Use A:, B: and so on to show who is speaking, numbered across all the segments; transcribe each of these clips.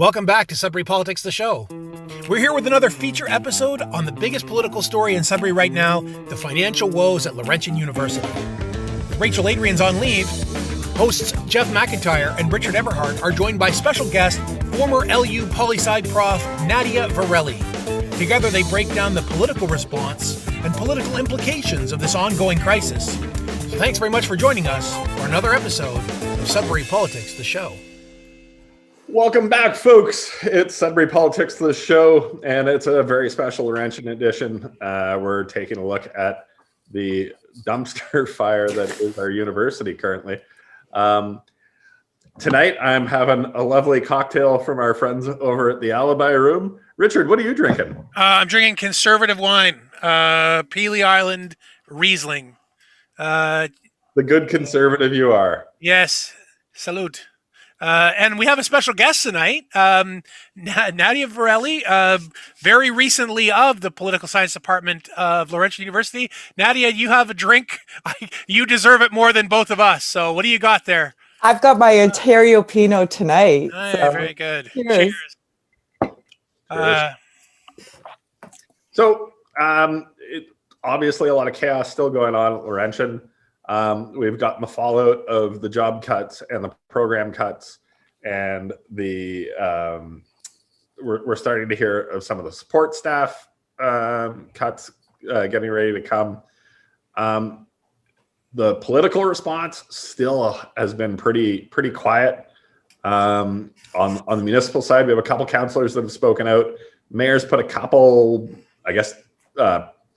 A: Welcome back to Sudbury Politics, the show. We're here with another feature episode on the biggest political story in Sudbury right now, the financial woes at Laurentian University. With Rachel Adrian's on leave, hosts Jeff McIntyre and Richard Everhart are joined by special guest, former LU Poli Sci prof Nadia Verrelli. Together they break down the political response and political implications of this ongoing crisis. So thanks very much for joining us for another episode of Sudbury Politics, the show.
B: Welcome back, folks. It's Sudbury Politics, the show, and it's a very special Laurentian edition. We're taking a look at the dumpster fire that is our university currently. Tonight, I'm having a lovely cocktail from our friends over at the Alibi Room. Richard, what are you drinking?
A: I'm drinking conservative wine, Pelee Island Riesling.
B: The good conservative you are.
A: Yes, salute. And we have a special guest tonight, Nadia Verrelli, very recently of the Political Science Department of Laurentian University. Nadia, you have a drink. You deserve it more than both of us. So what do you got there?
C: I've got my Ontario Pinot tonight.
A: So. Very good. Cheers.
B: Obviously a lot of chaos still going on at Laurentian. We've gotten the fallout of the job cuts and the program cuts, and we're starting to hear of some of the support staff cuts getting ready to come. The political response still has been pretty quiet. On the municipal side, we have a couple councillors that have spoken out. Mayor's put a couple,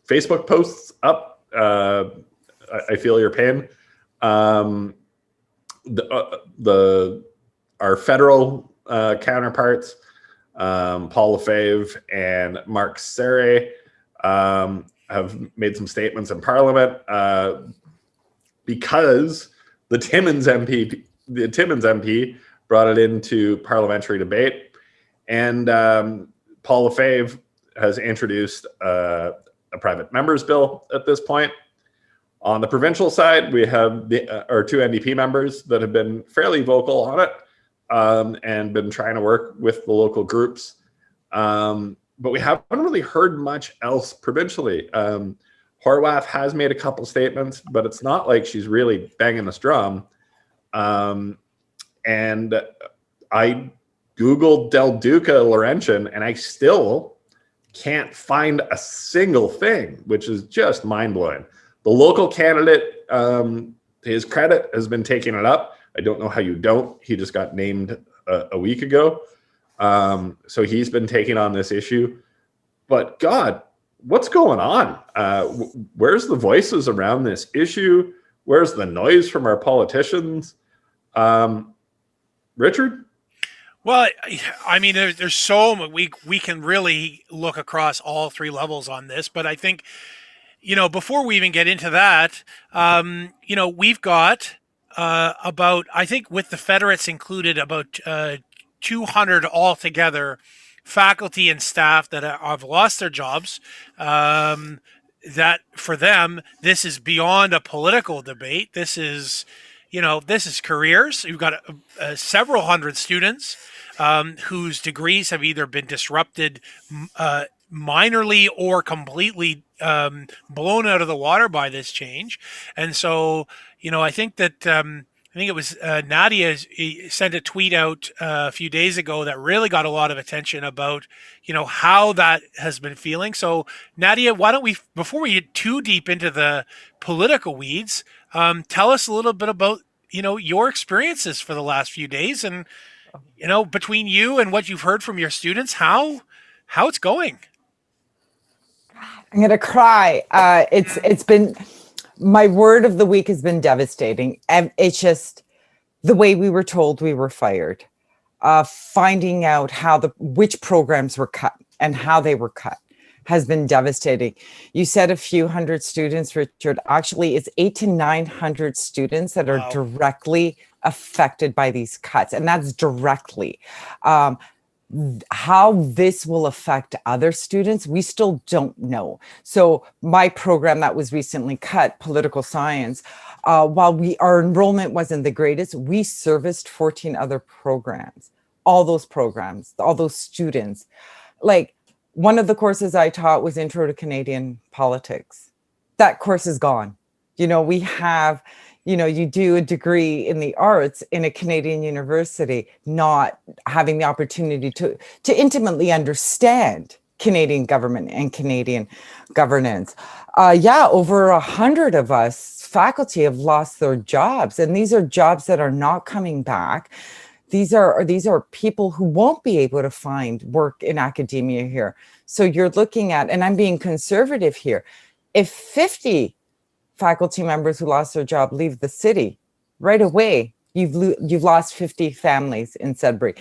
B: Facebook posts up. I feel your pain. Our federal counterparts, Paul Lefebvre and Mark Serre, have made some statements in Parliament because the Timmins MP brought it into parliamentary debate, and Paul Lefebvre has introduced a private members bill at this point. On the provincial side, we have our two NDP members that have been fairly vocal on it and been trying to work with the local groups. But we haven't really heard much else provincially. Horwath has made a couple statements, but it's not like she's really banging this drum. And I Googled Del Duca Laurentian, and I still can't find a single thing, which is just mind-blowing. The local candidate, to his credit, has been taking it up. I don't know how you don't. He just got named a week ago. So he's been taking on this issue. But God, what's going on? Where's the voices around this issue? Where's the noise from our politicians? Richard?
A: Well, I mean, there's so much. We can really look across all three levels on this, but I think, before we even get into that, we've got about, I think with the federates included, about 200 altogether faculty and staff that have lost their jobs. That for them, this is beyond a political debate. This is careers. You've got several hundred students whose degrees have either been disrupted minorly or completely blown out of the water by this change. And so, I think that I think it was Nadia sent a tweet out a few days ago that really got a lot of attention about, how that has been feeling. So Nadia, why don't we, before we get too deep into the political weeds, tell us a little bit about, your experiences for the last few days and, between you and what you've heard from your students, how it's going.
C: I'm going to cry. It's been, my word of the week has been devastating. And it's just the way we were told we were fired, finding out which programs were cut and how they were cut has been devastating. You said a few hundred students, Richard. Actually, it's 800 to 900 students that are directly affected by these cuts. And that's directly. How this will affect other students, we still don't know. So my program that was recently cut, political science, while our enrollment wasn't the greatest, we serviced 14 other programs. all those programs, all those students. Like, one of the courses I taught was Intro to Canadian Politics. That course is gone. We have, you do a degree in the arts in a Canadian university, not having the opportunity to intimately understand Canadian government and Canadian governance. Over 100 of us faculty have lost their jobs, and these are jobs that are not coming back. These are people who won't be able to find work in academia here. So you're looking at, and I'm being conservative here, if 50 faculty members who lost their job leave the city right away, you've lost 50 families in Sudbury.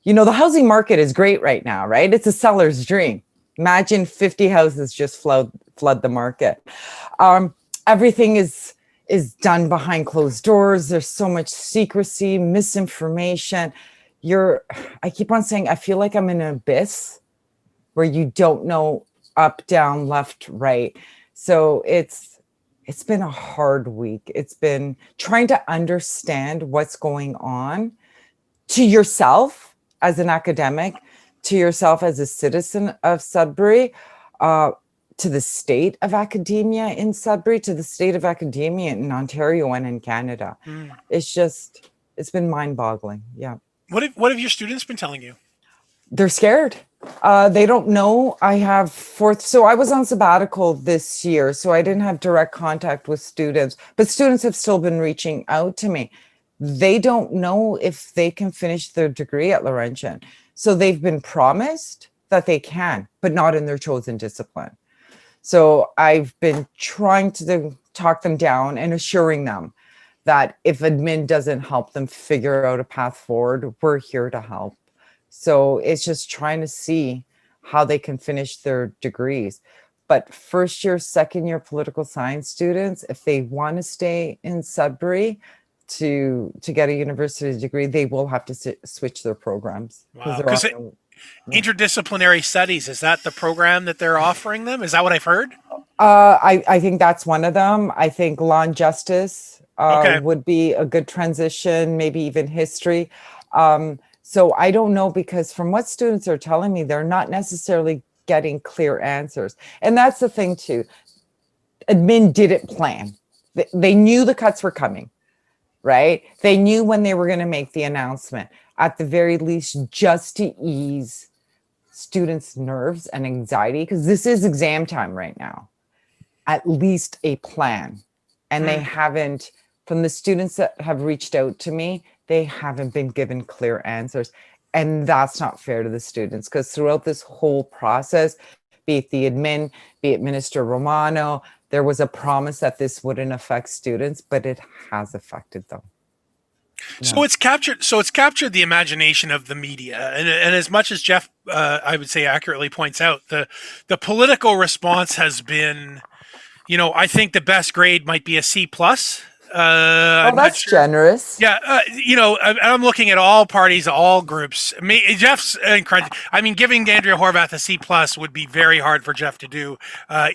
C: The housing market is great right now, right? It's a seller's dream. Imagine 50 houses just flood the market. Everything is done behind closed doors. There's so much secrecy, misinformation. I keep on saying, I feel like I'm in an abyss where you don't know up, down, left, right. So it's been a hard week. It's been trying to understand what's going on to yourself as an academic, to yourself as a citizen of Sudbury, to the state of academia in Sudbury, to the state of academia in Ontario and in Canada. It's been mind-boggling. Yeah.
A: What have your students been telling you?
C: They're scared. They don't know. So I was on sabbatical this year, so I didn't have direct contact with students, but students have still been reaching out to me. They don't know if they can finish their degree at Laurentian. So they've been promised that they can, but not in their chosen discipline. So I've been trying to talk them down and assuring them that if admin doesn't help them figure out a path forward, we're here to help. So it's just trying to see how they can finish their degrees. But first year, second year political science students, if they want to stay in Sudbury to get a university degree, they will have to switch their programs.
A: Wow. Because interdisciplinary studies, is that the program that they're offering them? Is that what I've heard?
C: I think that's one of them. I think law and justice would be a good transition, maybe even history. So I don't know, because from what students are telling me, they're not necessarily getting clear answers. And that's the thing too. Admin didn't plan. They knew the cuts were coming, right? They knew when they were going to make the announcement, at the very least, just to ease students' nerves and anxiety, because this is exam time right now. At least a plan. And they haven't, from the students that have reached out to me, they haven't been given clear answers. And that's not fair to the students, because throughout this whole process, be it the admin, be it Minister Romano, there was a promise that this wouldn't affect students, but it has affected them.
A: So it's captured the imagination of the media, and as much as Jeff, I would say, accurately points out, the political response has been, I think the best grade might be a C plus.
C: That's generous.
A: Yeah, I'm looking at all parties, all groups. Jeff's incredible. I mean, giving Andrea Horvath a C plus would be very hard for Jeff to do,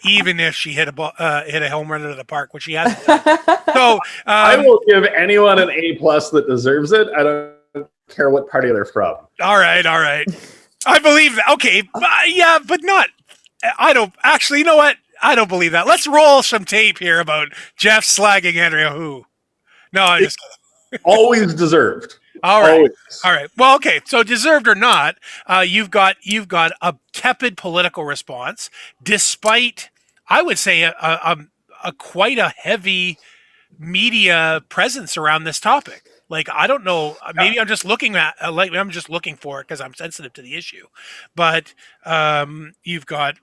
A: even if she hit a home run out of the park, which she hasn't done. So
B: I will give anyone an A plus that deserves it. I don't care what party they're from.
A: All right. I believe that. Okay, yeah, but not. I don't actually. You know what? I don't believe that. Let's roll some tape here about Jeff slagging Andrea Who. No, I just
B: always deserved.
A: All right.
B: Always.
A: All right. Well, okay. So deserved or not, you've got a tepid political response, despite, I would say, a quite a heavy media presence around this topic. Like, I don't know, maybe I'm just looking for it because I'm sensitive to the issue, but you've got,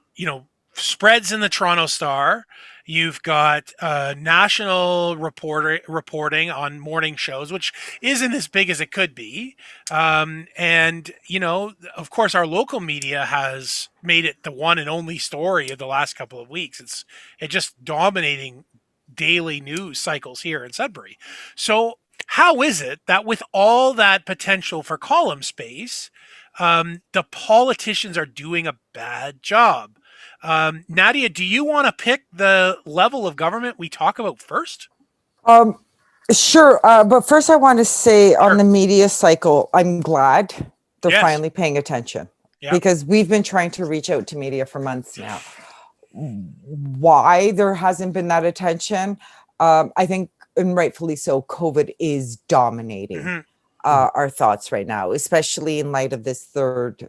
A: spreads in the Toronto Star. You've got national reporting on morning shows, which isn't as big as it could be. And, of course, our local media has made it the one and only story of the last couple of weeks. It's just dominating daily news cycles here in Sudbury. So how is it that with all that potential for column space, the politicians are doing a bad job? Nadia, do you want to pick the level of government we talk about first?
C: Sure. But first I want to say on the media cycle, I'm glad they're
A: Yes.
C: finally paying attention, because we've been trying to reach out to media for months now. Why there hasn't been that attention? I think, and rightfully so, COVID is dominating our thoughts right now, especially in light of this third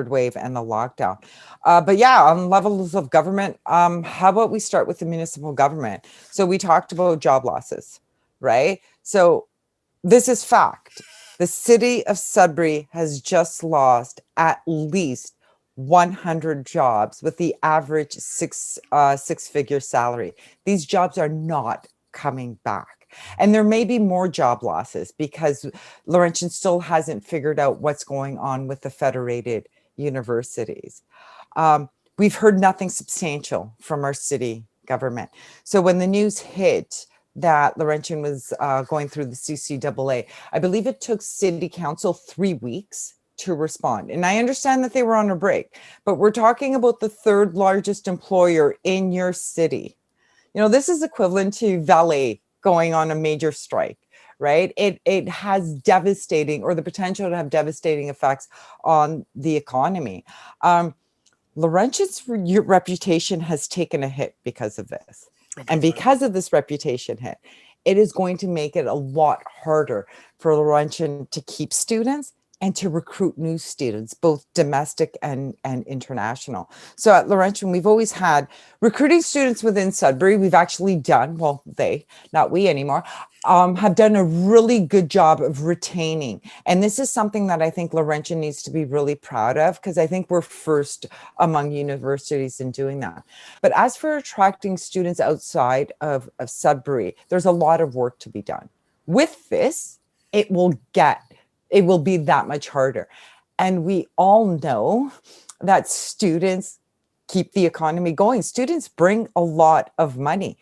C: wave and the lockdown. But yeah, on levels of government, how about we start with the municipal government? So we talked about job losses, right? So this is fact. The city of Sudbury has just lost at least 100 jobs with the average six-figure salary. These jobs are not coming back. And there may be more job losses because Laurentian still hasn't figured out what's going on with the federated universities. We've heard nothing substantial from our city government. So when the news hit that Laurentian was going through the CCAA, I believe it took City Council 3 weeks to respond. And I understand that they were on a break, but we're talking about the third largest employer in your city. You know, this is equivalent to valet going on a major strike, right? It has devastating, or the potential to have devastating effects on the economy. Laurentian's reputation has taken a hit because of this. And because of this reputation hit, it is going to make it a lot harder for Laurentian to keep students and to recruit new students, both domestic and international. So at Laurentian, we've always had recruiting students within Sudbury. We've actually done, well, they, not we anymore, have done a really good job of retaining. And this is something that I think Laurentian needs to be really proud of, because I think we're first among universities in doing that. But as for attracting students outside of Sudbury, there's a lot of work to be done. With this, it will be that much harder. And we all know that students keep the economy going. Students bring a lot of money.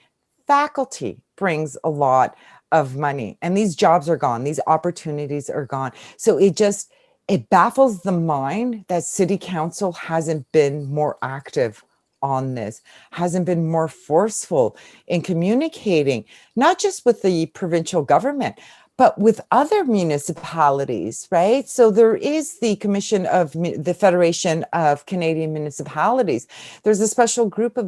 C: Faculty brings a lot of money. And these jobs are gone. These opportunities are gone. So it baffles the mind that City Council hasn't been more active on this, hasn't been more forceful in communicating, not just with the provincial government, but with other municipalities, right? So there is the Commission of the Federation of Canadian Municipalities. There's a special group of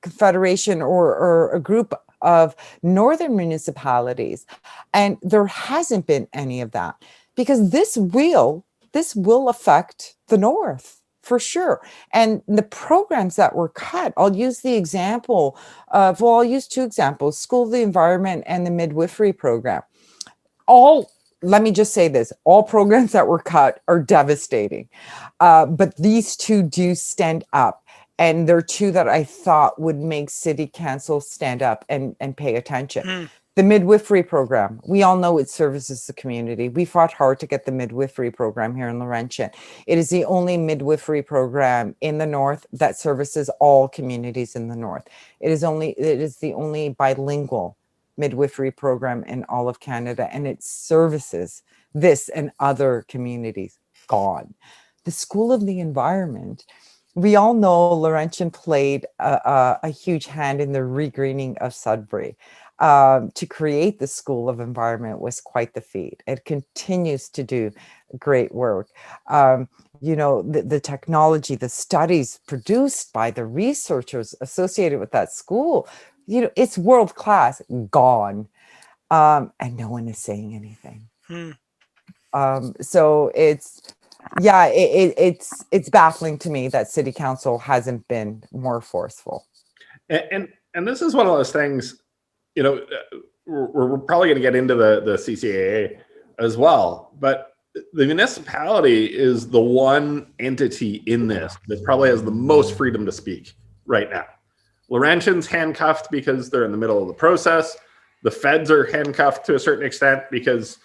C: Confederation or a group of northern municipalities. And there hasn't been any of that, because this will affect the north for sure. And the programs that were cut, I'll use the example of, well, I'll use two examples, School of the Environment and the midwifery program. Let me just say this, all programs that were cut are devastating. But these two do stand up. And they're two that I thought would make City Council stand up and pay attention. The midwifery program, we all know it services the community. We fought hard to get the midwifery program here in Laurentian. It is the only midwifery program in the north that services all communities in the north. It is the only bilingual midwifery program in all of Canada, and it services this and other communities. Gone. The School of the Environment, we all know Laurentian played a huge hand in the regreening of Sudbury. To create the School of Environment was quite the feat. It continues to do great work. You know, the technology, the studies produced by the researchers associated with that school, you know, it's world class, gone. And no one is saying anything. So it's baffling to me that City Council hasn't been more forceful.
B: And this is one of those things, you know, we're probably going to get into the CCAA as well, but the municipality is the one entity in this that probably has the most freedom to speak right now. Laurentian's handcuffed because they're in the middle of the process. The feds are handcuffed to a certain extent because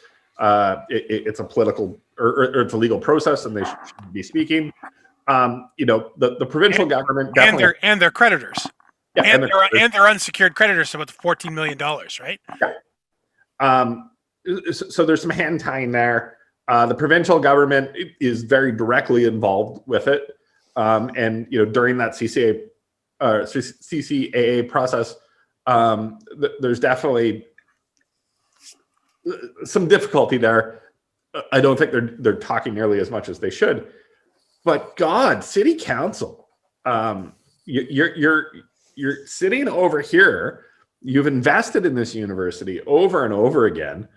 B: it's a political or it's a legal process and they should be speaking. You know, the provincial government definitely,
A: and their creditors.
B: Yeah,
A: and their unsecured creditors, about $14 million, right?
B: Yeah. So there's some hand tying there. The provincial government is very directly involved with it. And, you know, during that CCAA process, there's definitely some difficulty there. I don't think they're talking nearly as much as they should. But God, city council, you're sitting over here. You've invested in this university over and over again,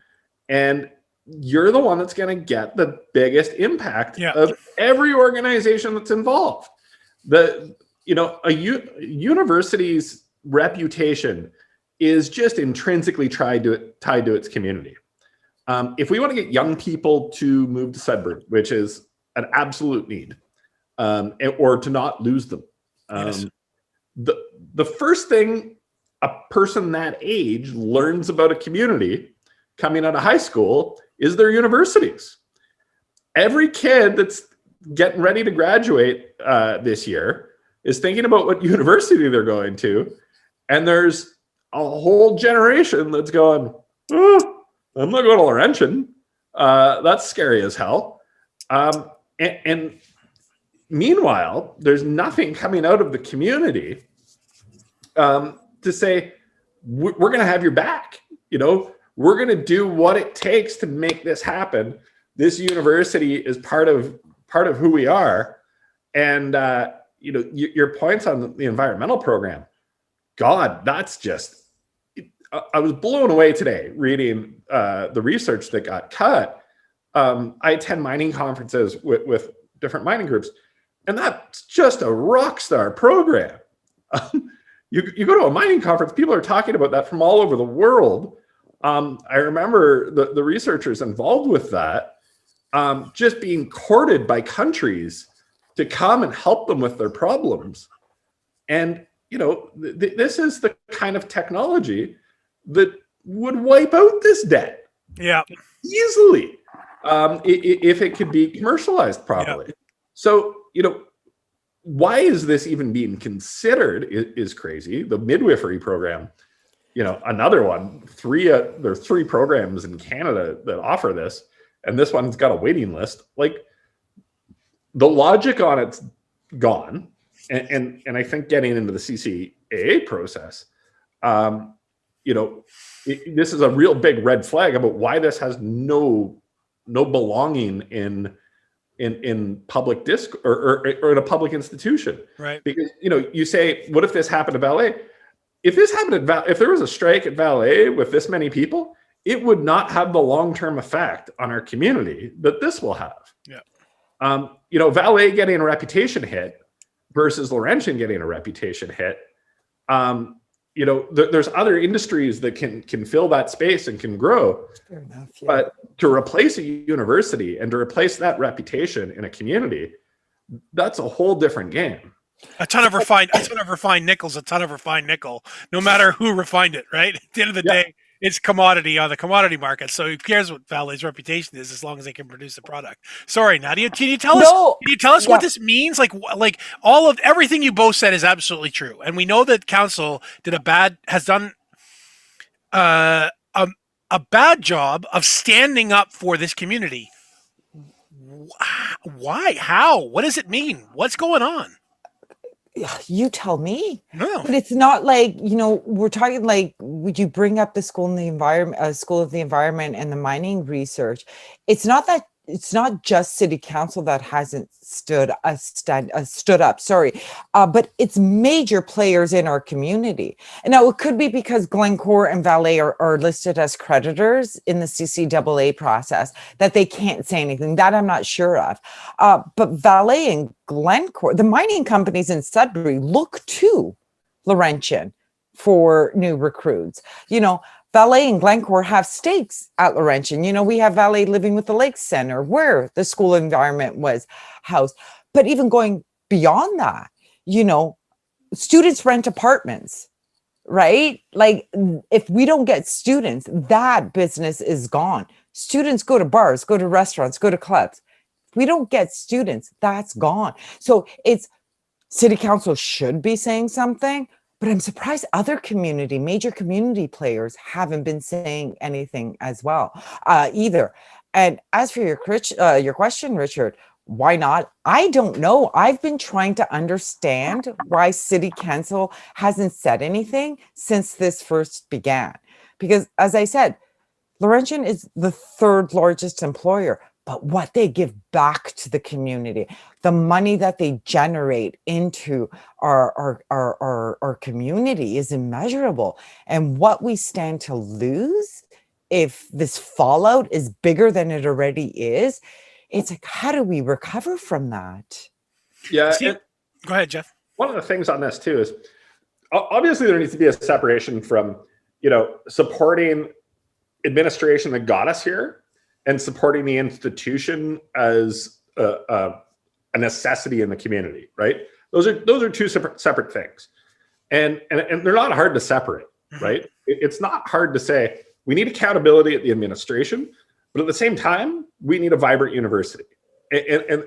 B: and you're the one that's going to get the biggest impact of every organization that's involved. A university's reputation is just intrinsically tied to its community. If we want to get young people to move to Sudbury, which is an absolute need, or to not lose them, the first thing a person that age learns about a community coming out of high school is their universities. Every kid that's getting ready to graduate this year is thinking about what university they're going to, and there's a whole generation that's going, oh, I'm not going to Laurentian. That's scary as hell. And meanwhile, there's nothing coming out of the community to say, we're going to have your back. We're going to do what it takes to make this happen. This university is part of who we are. And, your points on the environmental program, God, that's just, I was blown away today reading the research that got cut. I attend mining conferences with different mining groups, and that's just a rock star program. You go to a mining conference, people are talking about that from all over the world. I remember the researchers involved with that just being courted by countries to come and help them with their problems. And, this is the kind of technology that would wipe out this debt.
A: Yeah.
B: Easily, if it could be commercialized properly. Yeah. So, why is this even being considered is crazy. The midwifery program, another one, there's 3 programs in Canada that offer this, and this one's got a waiting list. Like, the logic on it's gone. And I think getting into the CCAA process, this is a real big red flag about why this has no belonging in public disc or in a public institution.
A: Right.
B: Because, you say, what if this happened to ballet? If this happened if there was a strike at ballet with this many people, it would not have the long-term effect on our community that this will have.
A: Yeah.
B: Valet getting a reputation hit versus Laurentian getting a reputation hit. There's other industries that can fill that space and can grow.
C: Fair enough, yeah.
B: But to replace a university and to replace that reputation in a community, that's a whole different game.
A: A ton of refined nickel's a ton of refined nickel, no matter who refined it, right? At the end of the day, it's commodity on the commodity market. So who cares what Valet's reputation is as long as they can produce the product? Sorry, Nadia, can you tell us what this means? Like all of everything you both said is absolutely true. And we know that council has done a bad job of standing up for this community. Why? How? What does it mean? What's going on?
C: You tell me.
A: No.
C: But it's not like, we're talking like, would you bring up the School of the Environment and the mining research? It's not just city council that hasn't stood up, but it's major players in our community. And now it could be because Glencore and Valet are listed as creditors in the CCAA process that they can't say anything. That I'm not sure of. But Valet and Glencore, the mining companies in Sudbury, look to Laurentian for new recruits. Valet and Glencore have stakes at Laurentian. We have Valet Living with the Lakes Center where the School of Environment was housed. But even going beyond that, students rent apartments, right? Like, if we don't get students, that business is gone. Students go to bars, go to restaurants, go to clubs. If we don't get students, that's gone. So city council should be saying something. But I'm surprised other major community players haven't been saying anything as well either. And as for your question, Richard, why not? I don't know. I've been trying to understand why city council hasn't said anything since this first began. Because as I said, Laurentian is the third largest employer, but what they give back to the community, the money that they generate into our community is immeasurable. And what we stand to lose if this fallout is bigger than it already is, it's like, how do we recover from that?
B: Yeah.
A: See, go ahead, Jeff.
B: One of the things on this too is obviously there needs to be a separation from, supporting administration that got us here and supporting the institution as a necessity in the community, right? Those are two separate things, and they're not hard to separate, right? It's not hard to say we need accountability at the administration, but at the same time we need a vibrant university. And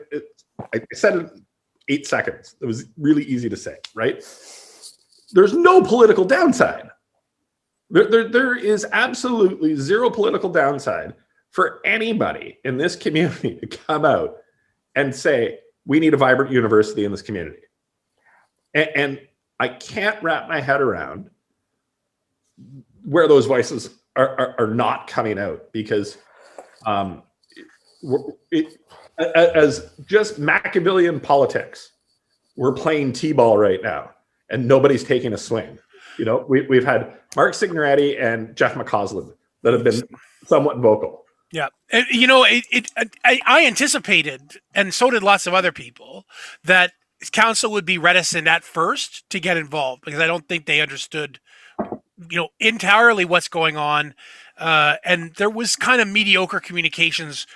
B: I said it in 8 seconds. It was really easy to say, right? There's no political downside. There is absolutely zero political downside for anybody in this community to come out and say, we need a vibrant university in this community. And I can't wrap my head around where those voices are not coming out, because as just Machiavellian politics, we're playing T-ball right now and nobody's taking a swing. We've had Mark Signoretti and Jeff McCausland that have been somewhat vocal.
A: Yeah. And, I anticipated, and so did lots of other people, that council would be reticent at first to get involved, because I don't think they understood, entirely what's going on. And there was kind of mediocre communications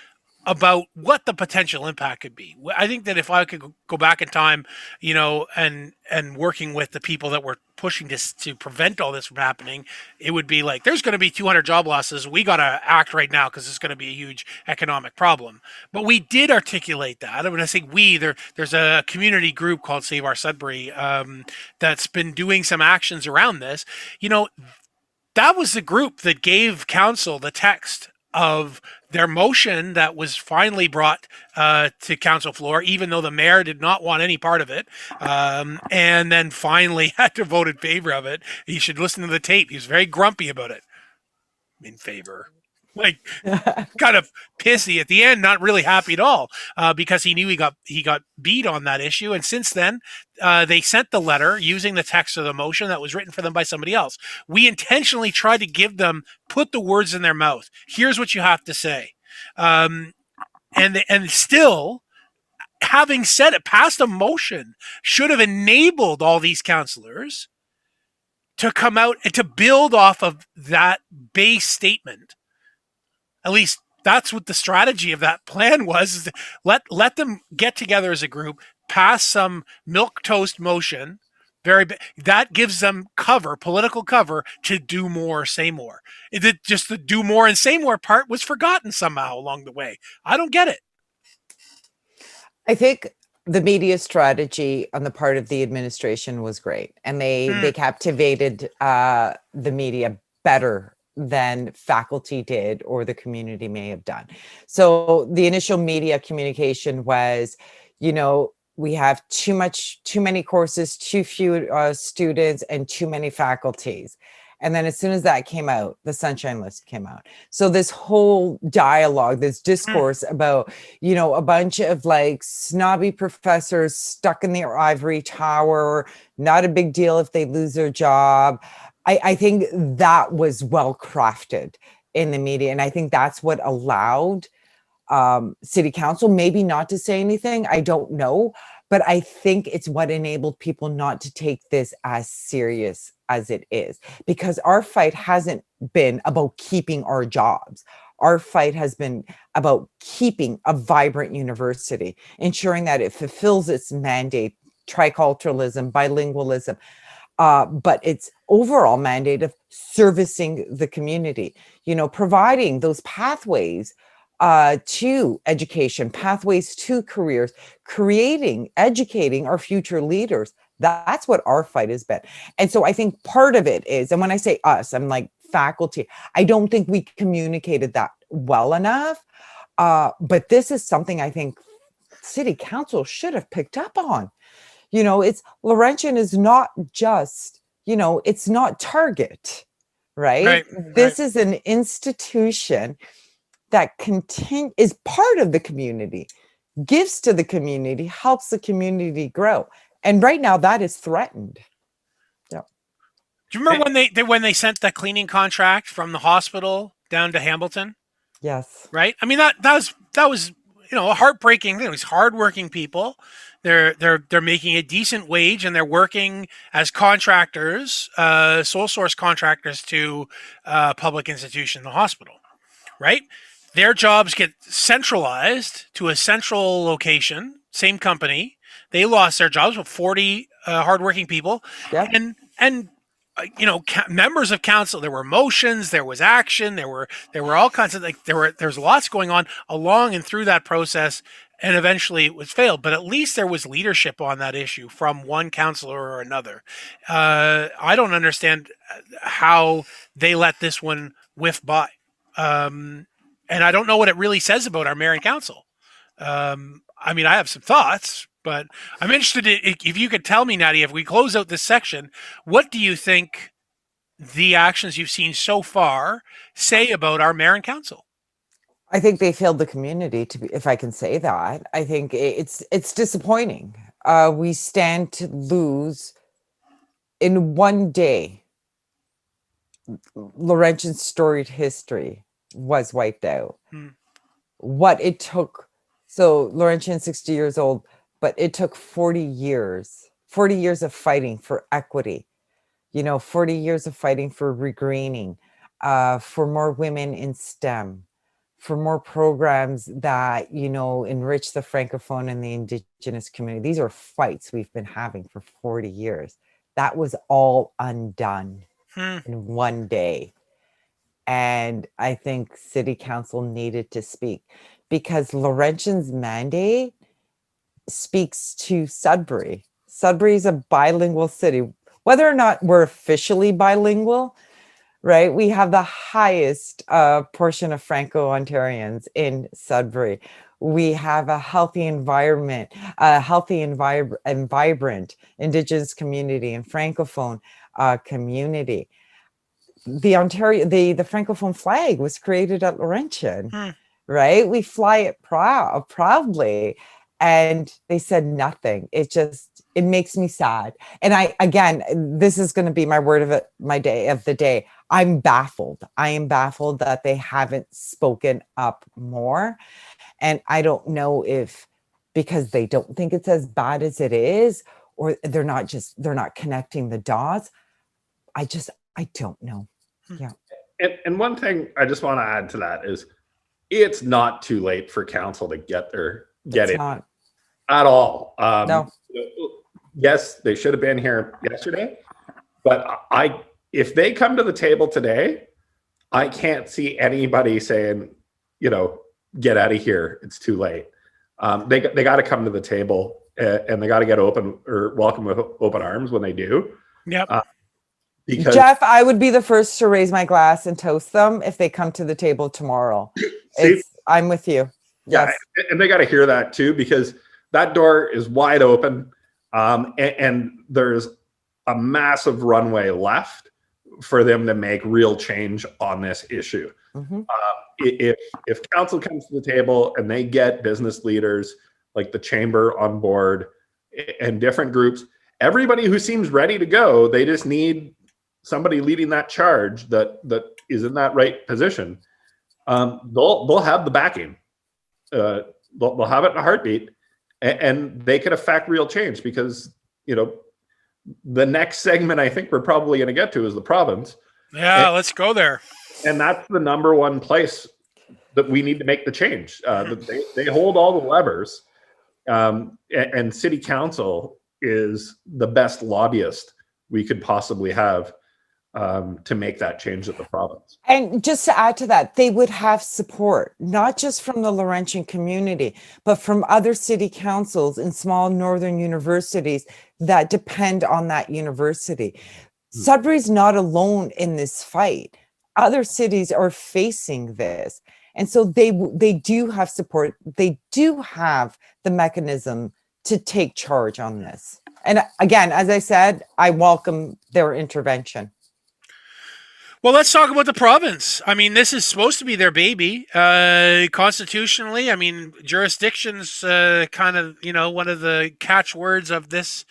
A: about what the potential impact could be. I think that if I could go back in time, and working with the people that were pushing this to prevent all this from happening, it would be like, there's going to be 200 job losses. We got to act right now because it's going to be a huge economic problem. But we did articulate that. When I say we, there's a community group called Save Our Sudbury that's been doing some actions around this. That was the group that gave council the text of their motion that was finally brought to council floor, even though the mayor did not want any part of it, and then finally had to vote in favor of it. You should listen to the tape. He was very grumpy about it. In favor. Like, kind of pissy at the end, not really happy at all, because he knew he got beat on that issue. And since then, they sent the letter using the text of the motion that was written for them by somebody else. We intentionally tried to put the words in their mouth. Here's what you have to say, and still, having said it, passed a motion should have enabled all these councillors to come out and to build off of that base statement. At least that's what the strategy of that plan was, is to let them get together as a group, pass some milquetoast motion, that gives them political cover to do more, say more. Just the do more and say more part was forgotten somehow along the way. I don't get it.
C: I think the media strategy on the part of the administration was great, and they captivated the media better than faculty did or the community may have done. So the initial media communication was, we have too many courses, too few students, and too many faculties. And then as soon as that came out, the Sunshine List came out. So this whole dialogue, this discourse about, a bunch of like snobby professors stuck in their ivory tower, not a big deal if they lose their job. I think that was well crafted in the media. And I think that's what allowed city council maybe not to say anything. I don't know. But I think it's what enabled people not to take this as serious as it is. Because our fight hasn't been about keeping our jobs. Our fight has been about keeping a vibrant university, ensuring that it fulfills its mandate, triculturalism, bilingualism, but its overall mandate of servicing the community, providing those pathways to education, pathways to careers, educating our future leaders. That's what our fight has been. And so I think part of it is, and when I say us, I'm like faculty, I don't think we communicated that well enough. But this is something I think city council should have picked up on. It's Laurentian is not just, it's not Target. right?
A: Right.
C: This is an institution that is part of the community, gives to the community, helps the community grow. And right now that is threatened. Yeah.
A: Do you remember when they sent the cleaning contract from the hospital down to Hamilton?
C: Yes.
A: Right. I mean that was a heartbreaking thing. It was hardworking people. They're making a decent wage and they're working as contractors, sole source contractors to public institution, the hospital. Right. Their jobs get centralized to a central location, same company. They lost their jobs with 40 hardworking people,
C: Yeah.
A: and members of council. There were motions, there was action, there were all kinds of there's lots going on along and through that process, and eventually it was failed. But at least there was leadership on that issue from one councillor or another. I don't understand how they let this one whiff by. And I don't know what it really says about our mayor and council. I mean, I have some thoughts, but I'm interested if you could tell me, Nadia, if we close out this section, what do you think the actions you've seen so far say about our mayor and council?
C: I think they failed the community, if I can say that. I think it's disappointing. We stand to lose in one day. Laurentian's storied history was wiped out. What it took, so Laurentian's 60 years old, but it took 40 years of fighting for equity, 40 years of fighting for regreening, for more women in STEM, for more programs that, enrich the Francophone and the Indigenous community. These are fights we've been having for 40 years. That was all undone in one day. And I think City Council needed to speak because Laurentian's mandate speaks to Sudbury. Sudbury is a bilingual city. Whether or not we're officially bilingual, right? We have the highest portion of Franco-Ontarians in Sudbury. We have a healthy environment, a healthy and vibrant Indigenous community and Francophone community. The Francophone flag was created at Laurentian, right? We fly it proudly, and they said nothing. It makes me sad. And again, this is going to be my word of the day. I'm baffled. I am baffled that they haven't spoken up more. And I don't know if because they don't think it's as bad as it is, or they're not connecting the dots. I don't know. Yeah.
B: And one thing I just want to add to that is it's not too late for council to get in
C: Not.
B: at all.
C: No.
B: Yes, they should have been here yesterday, but if they come to the table today, I can't see anybody saying, get out of here. It's too late. They got to come to the table and they got to get open or welcome with open arms when they do.
A: Yep.
B: Because
C: Jeff, I would be the first to raise my glass and toast them if they come to the table tomorrow. I'm with you. Yes.
B: Yeah, and they got to hear that too, because that door is wide open, and there's a massive runway left for them to make real change on this issue. If council comes to the table and they get business leaders like the chamber on board and different groups, everybody who seems ready to go, they just need somebody leading that charge that is in that right position. They'll have the backing. They'll have it in a heartbeat, and they could affect real change because the next segment I think we're probably going to get to is the province.
A: Yeah, let's go there.
B: And that's the number one place that we need to make the change. They hold all the levers, and City Council is the best lobbyist we could possibly have to make that change at the province.
C: And just to add to that, they would have support, not just from the Laurentian community, but from other city councils and small northern universities that depend on that university. Sudbury's not alone in this fight. Other cities are facing this. And so they do have support. They do have the mechanism to take charge on this. And again, as I said, I welcome their intervention.
A: Well, let's talk about the province. I mean, this is supposed to be their baby. Constitutionally, I mean, jurisdictions kind of, one of the catchwords of this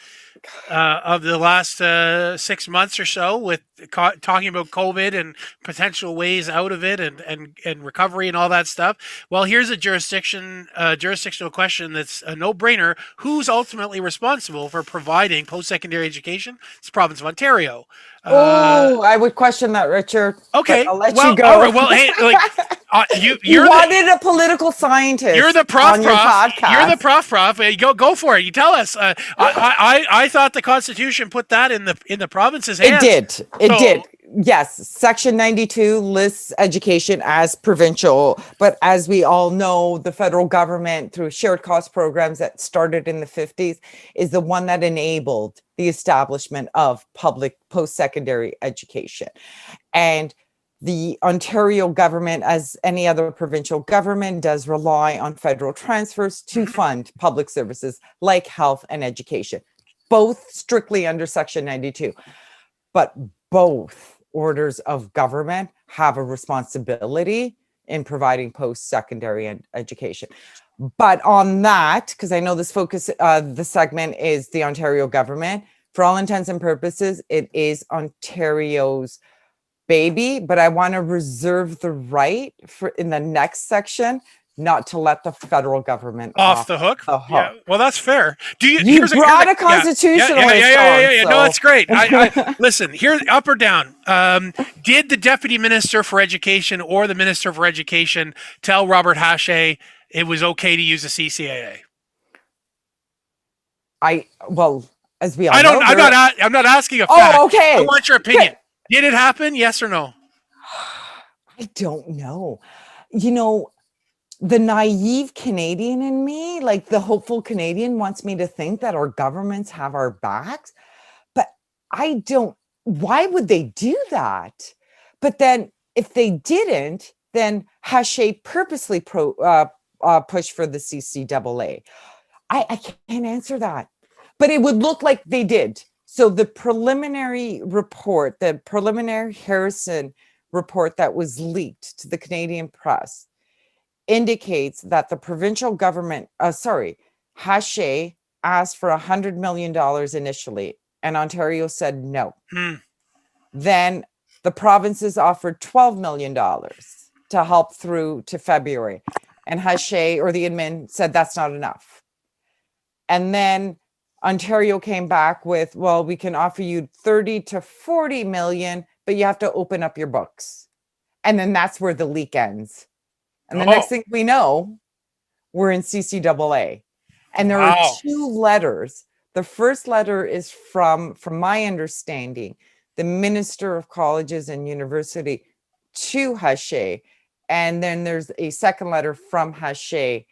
A: of the last 6 months or so, with talking about COVID and potential ways out of it, and recovery and all that stuff. Well, here's a jurisdictional question that's a no-brainer. Who's ultimately responsible for providing post-secondary education? It's the province of Ontario.
C: I would question that, Richard.
A: Okay,
C: I'll let
A: well,
C: you go.
A: all right, well, hey, like
C: you wanted a political scientist.
A: You're the prof.
C: On your podcast.
A: You're the prof. Hey, go for it. You tell us. I thought the Constitution put that in the province's hands.
C: It did. Yes, Section 92 lists education as provincial, but as we all know, the federal government, through shared cost programs that started in the 50s, is the one that enabled the establishment of public post-secondary education. And the Ontario government, as any other provincial government, does rely on federal transfers to fund public services like health and education, both strictly under Section 92. But both orders of government have a responsibility in providing post-secondary education. But on that, because I know this focus, the segment is the Ontario government, for all intents and purposes, it is Ontario's baby, but I want to reserve the right for in the next section not to let the federal government
A: off the hook. Yeah, well, that's fair.
C: You brought a constitutionalist.
A: Yeah. No, that's great. I listen. Here, up or down. Did the deputy minister for education or the minister for education tell Robert Hache it was okay to use the CCAA?
C: As we all know,
A: I'm not asking a fact.
C: Oh, okay.
A: I want your opinion. Okay. Did it happen? Yes or no?
C: I don't know. The naive Canadian in me, like the hopeful Canadian, wants me to think that our governments have our backs, but I don't. Why would they do that? But then if they didn't, then Hache purposely pushed for the CCAA. I can't answer that, but it would look like they did. So the preliminary report, the preliminary Harrison report that was leaked to the Canadian press, indicates that the provincial government, Hache asked for $100 million initially, and Ontario said no. Then the provinces offered $12 million to help through to February, and Hache, or the admin, said that's not enough. And then Ontario came back with, well, we can offer you 30 to 40 million, but you have to open up your books. And then that's where the leak ends. And the next thing we know, we're in CCAA. And there are two letters. The first letter is from my understanding, the Minister of Colleges and University to Hache. And then there's a second letter from Hache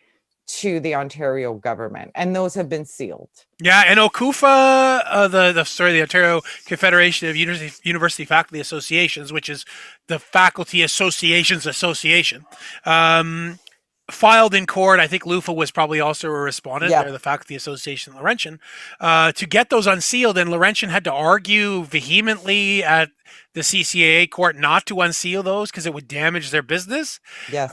C: to the Ontario government. And those have been sealed.
A: Yeah, and OCUFA, the Ontario Confederation of University Faculty Associations, which is the Faculty Associations Association, filed in court. I think LUFA was probably also a respondent. They're the Faculty Association Laurentian, to get those unsealed. And Laurentian had to argue vehemently at the CCAA court not to unseal those because it would damage their business.
C: Yes.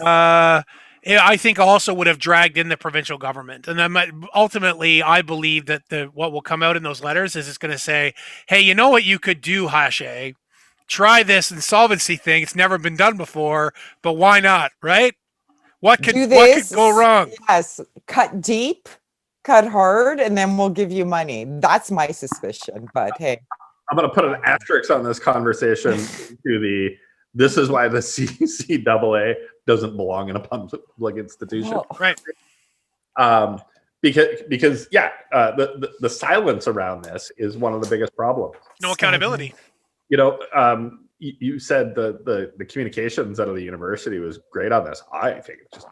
A: I think also would have dragged in the provincial government. And then ultimately, I believe that what will come out in those letters is it's going to say, hey, you know what you could do, Hache? Try this insolvency thing. It's never been done before, but why not, right? What could go wrong?
C: Yes, cut deep, cut hard, and then we'll give you money. That's my suspicion, but hey.
B: I'm going to put an asterisk on this conversation to this is why the CCAA doesn't belong in a public institution.
A: Oh. Right.
B: Because the silence around this is one of the biggest problems.
A: No accountability.
B: You said the communications out of the university was great on this. I think it's just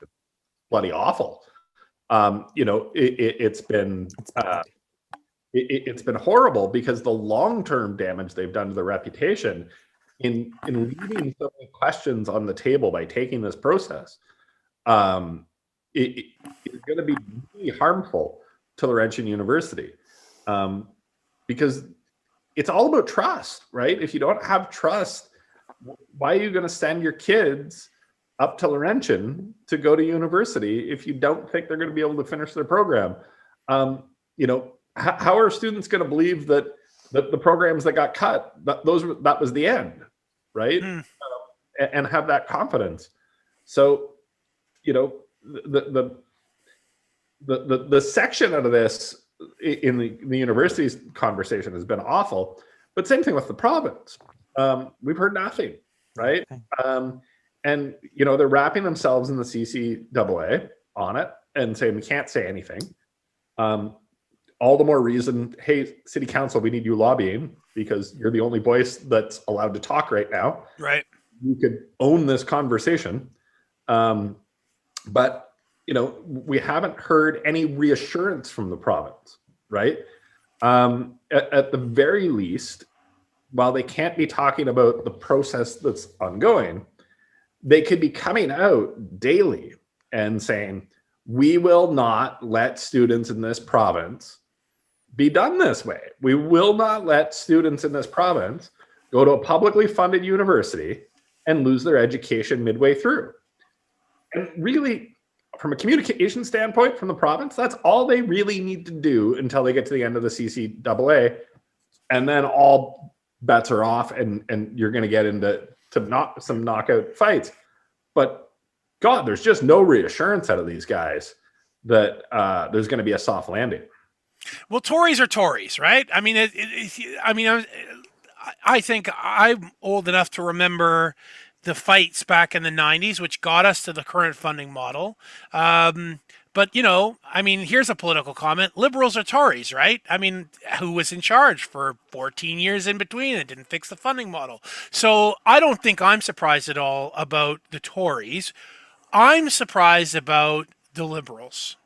B: bloody awful. It's been horrible because the long-term damage they've done to their reputation in leaving so many questions on the table by taking this process, it is going to be really harmful to Laurentian University, because it's all about trust, right? If you don't have trust, why are you going to send your kids up to Laurentian to go to university if you don't think they're going to be able to finish their program? How are students going to believe that the programs that got cut, that was the end, right? And have that confidence. So, the section out of this in the university's conversation has been awful, but same thing with the province. We've heard nothing, right? And they're wrapping themselves in the CCAA on it and saying we can't say anything. All the more reason, hey, city council, we need you lobbying because you're the only voice that's allowed to talk right now.
A: Right.
B: You could own this conversation. But we haven't heard any reassurance from the province, right? At the very least, while they can't be talking about the process that's ongoing, they could be coming out daily and saying, we will not let students in this province be done this way. We will not let students in this province go to a publicly funded university and lose their education midway through. And really, from a communication standpoint from the province, that's all they really need to do until they get to the end of the CCAA. And then all bets are off and you're going to get into some knockout fights. But God, there's just no reassurance out of these guys that there's going to be a soft landing.
A: Well, Tories are Tories, right? I mean, I think I'm old enough to remember the fights back in the 90s, which got us to the current funding model. But, here's a political comment. Liberals are Tories, right? I mean, who was in charge for 14 years in between and didn't fix the funding model? So I don't think I'm surprised at all about the Tories. I'm surprised about the Liberals.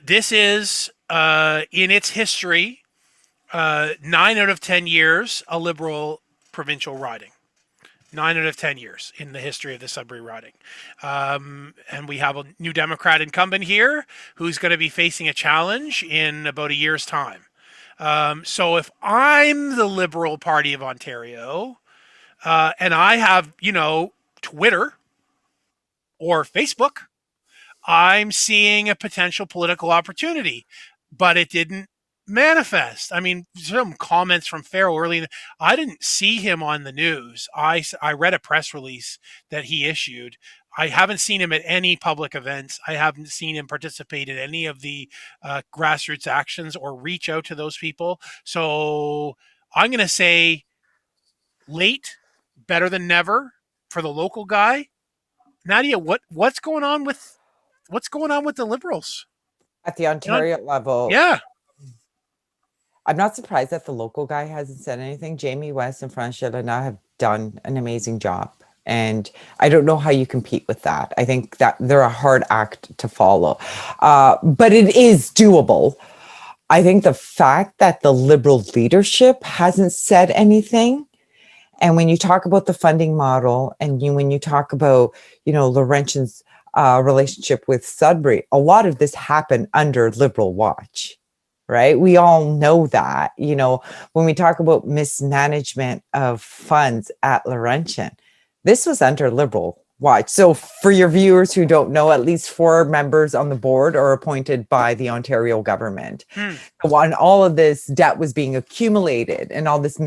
A: This is, in its history, 9 out of 10 years, a Liberal provincial riding. 9 out of 10 years in the history of the Sudbury riding. And we have a new Democrat incumbent here who's going to be facing a challenge in about a year's time. So if I'm the Liberal Party of Ontario, and I have, Twitter or Facebook, I'm seeing a potential political opportunity, but it didn't manifest. I mean, some comments from Farrell early. I didn't see him on the news. I read a press release that he issued. I haven't seen him at any public events. I haven't seen him participate in any of the grassroots actions or reach out to those people. So I'm going to say late, better than never for the local guy. Nadia, what's going on with the Liberals
C: at the Ontario level?
A: Yeah.
C: I'm not surprised that the local guy hasn't said anything. Jamie West and Francois Lena have done an amazing job. And I don't know how you compete with that. I think that they're a hard act to follow. But it is doable. I think the fact that the Liberal leadership hasn't said anything, and when you talk about the funding model and when you talk about, Laurentian's relationship with Sudbury, a lot of this happened under Liberal watch. Right? We all know that, when we talk about mismanagement of funds at Laurentian, this was under Liberal watch. So for your viewers who don't know, at least 4 members on the board are appointed by the Ontario government. When all of this debt was being accumulated and all this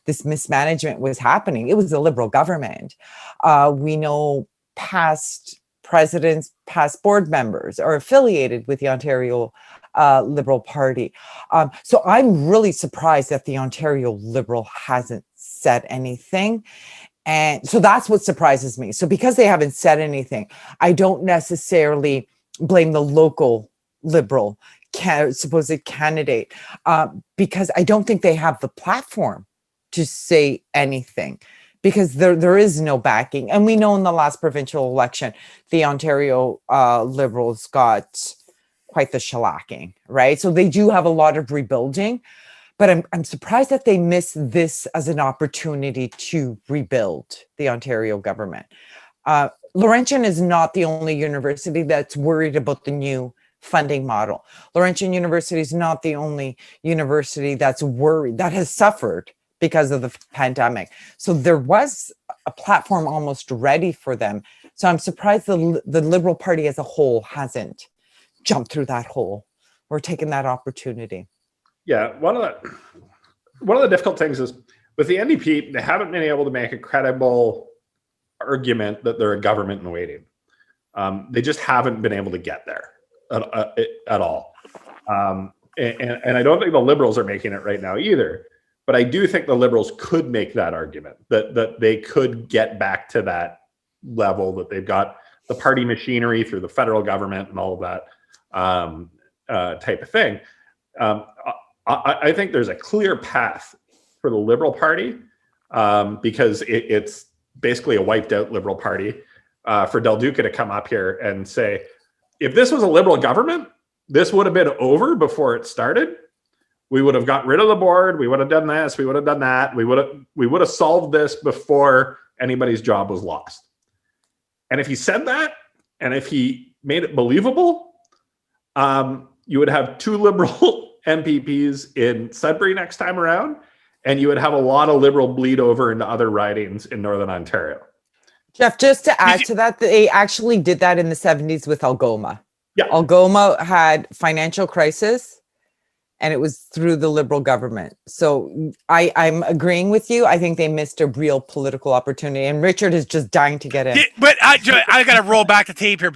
C: mismanagement was happening, it was a Liberal government. We know past presidents, past board members are affiliated with the Ontario Liberal Party. So I'm really surprised that the Ontario Liberal hasn't said anything. And so that's what surprises me. So because they haven't said anything, I don't necessarily blame the local Liberal supposed candidate because I don't think they have the platform to say anything, because there is no backing. And we know in the last provincial election, the Ontario Liberals got quite the shellacking, right? So they do have a lot of rebuilding, but I'm surprised that they miss this as an opportunity to rebuild the Ontario government. Laurentian is not the only university that's worried about the new funding model. Laurentian University is not the only university that's worried, that has suffered because of the pandemic. So there was a platform almost ready for them. So I'm surprised the Liberal Party as a whole hasn't jumped through that hole or taken that opportunity.
B: Yeah, one of the difficult things is with the NDP, they haven't been able to make a credible argument that they're a government in waiting. They just haven't been able to get there at all. And I don't think the Liberals are making it right now either. But I do think the Liberals could make that argument that they could get back to that level, that they've got the party machinery through the federal government and all of that type of thing. I think there's a clear path for the Liberal Party because it's basically a wiped out Liberal Party for Del Duca to come up here and say, if this was a Liberal government, this would have been over before it started. We would have got rid of the board. We would have done this. We would have done that. We would have solved this before anybody's job was lost. And if he said that, and if he made it believable, you would have 2 Liberal MPPs in Sudbury next time around, and you would have a lot of Liberal bleed over into other ridings in Northern Ontario.
C: Jeff, just to add to that, they actually did that in the 70s with Algoma.
B: Yeah.
C: Algoma had financial crisis, and it was through the Liberal government. So I'm agreeing with you. I think they missed a real political opportunity, and Richard is just dying to get in.
A: But I got to roll back the tape here.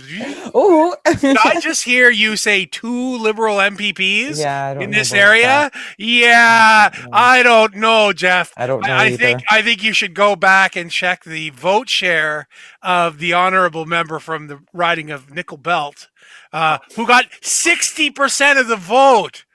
C: Oh,
A: Did I just hear you say 2 Liberal MPPs in this area?
C: That.
A: Yeah, I don't know, Jeff.
C: I don't know either.
A: I think you should go back and check the vote share of the honorable member from the riding of Nickel Belt, who got 60% of the vote.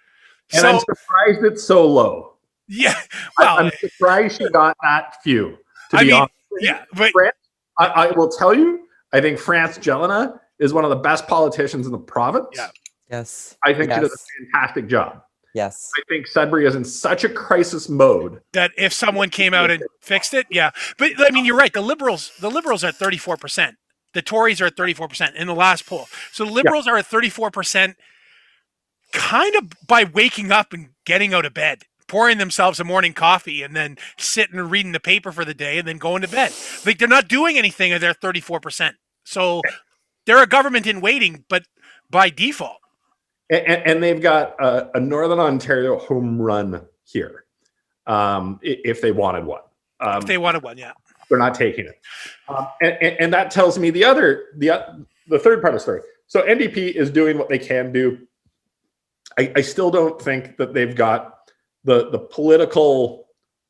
B: And I'm surprised it's so low.
A: Yeah, well,
B: I'm surprised she got that few.
A: I mean, yeah, but
B: France, I will tell you, I think France Jelena is one of the best politicians in the province.
A: Yeah.
C: Yes.
B: I think she does a fantastic job.
C: Yes.
B: I think Sudbury is in such a crisis mode
A: that if someone came out and fixed it, yeah. But I mean, you're right. The Liberals are at 34%. The Tories are at 34% in the last poll. So the Liberals are at 34%. Kind of by waking up and getting out of bed, pouring themselves a morning coffee and then sitting and reading the paper for the day and then going to bed. Like they're not doing anything and they're 34%. So they're a government in waiting, but by default.
B: And they've got a Northern Ontario home run here if they wanted one.
A: If they wanted one, yeah.
B: They're not taking it. And that tells me the third part of the story. So NDP is doing what they can do. I still don't think that they've got the political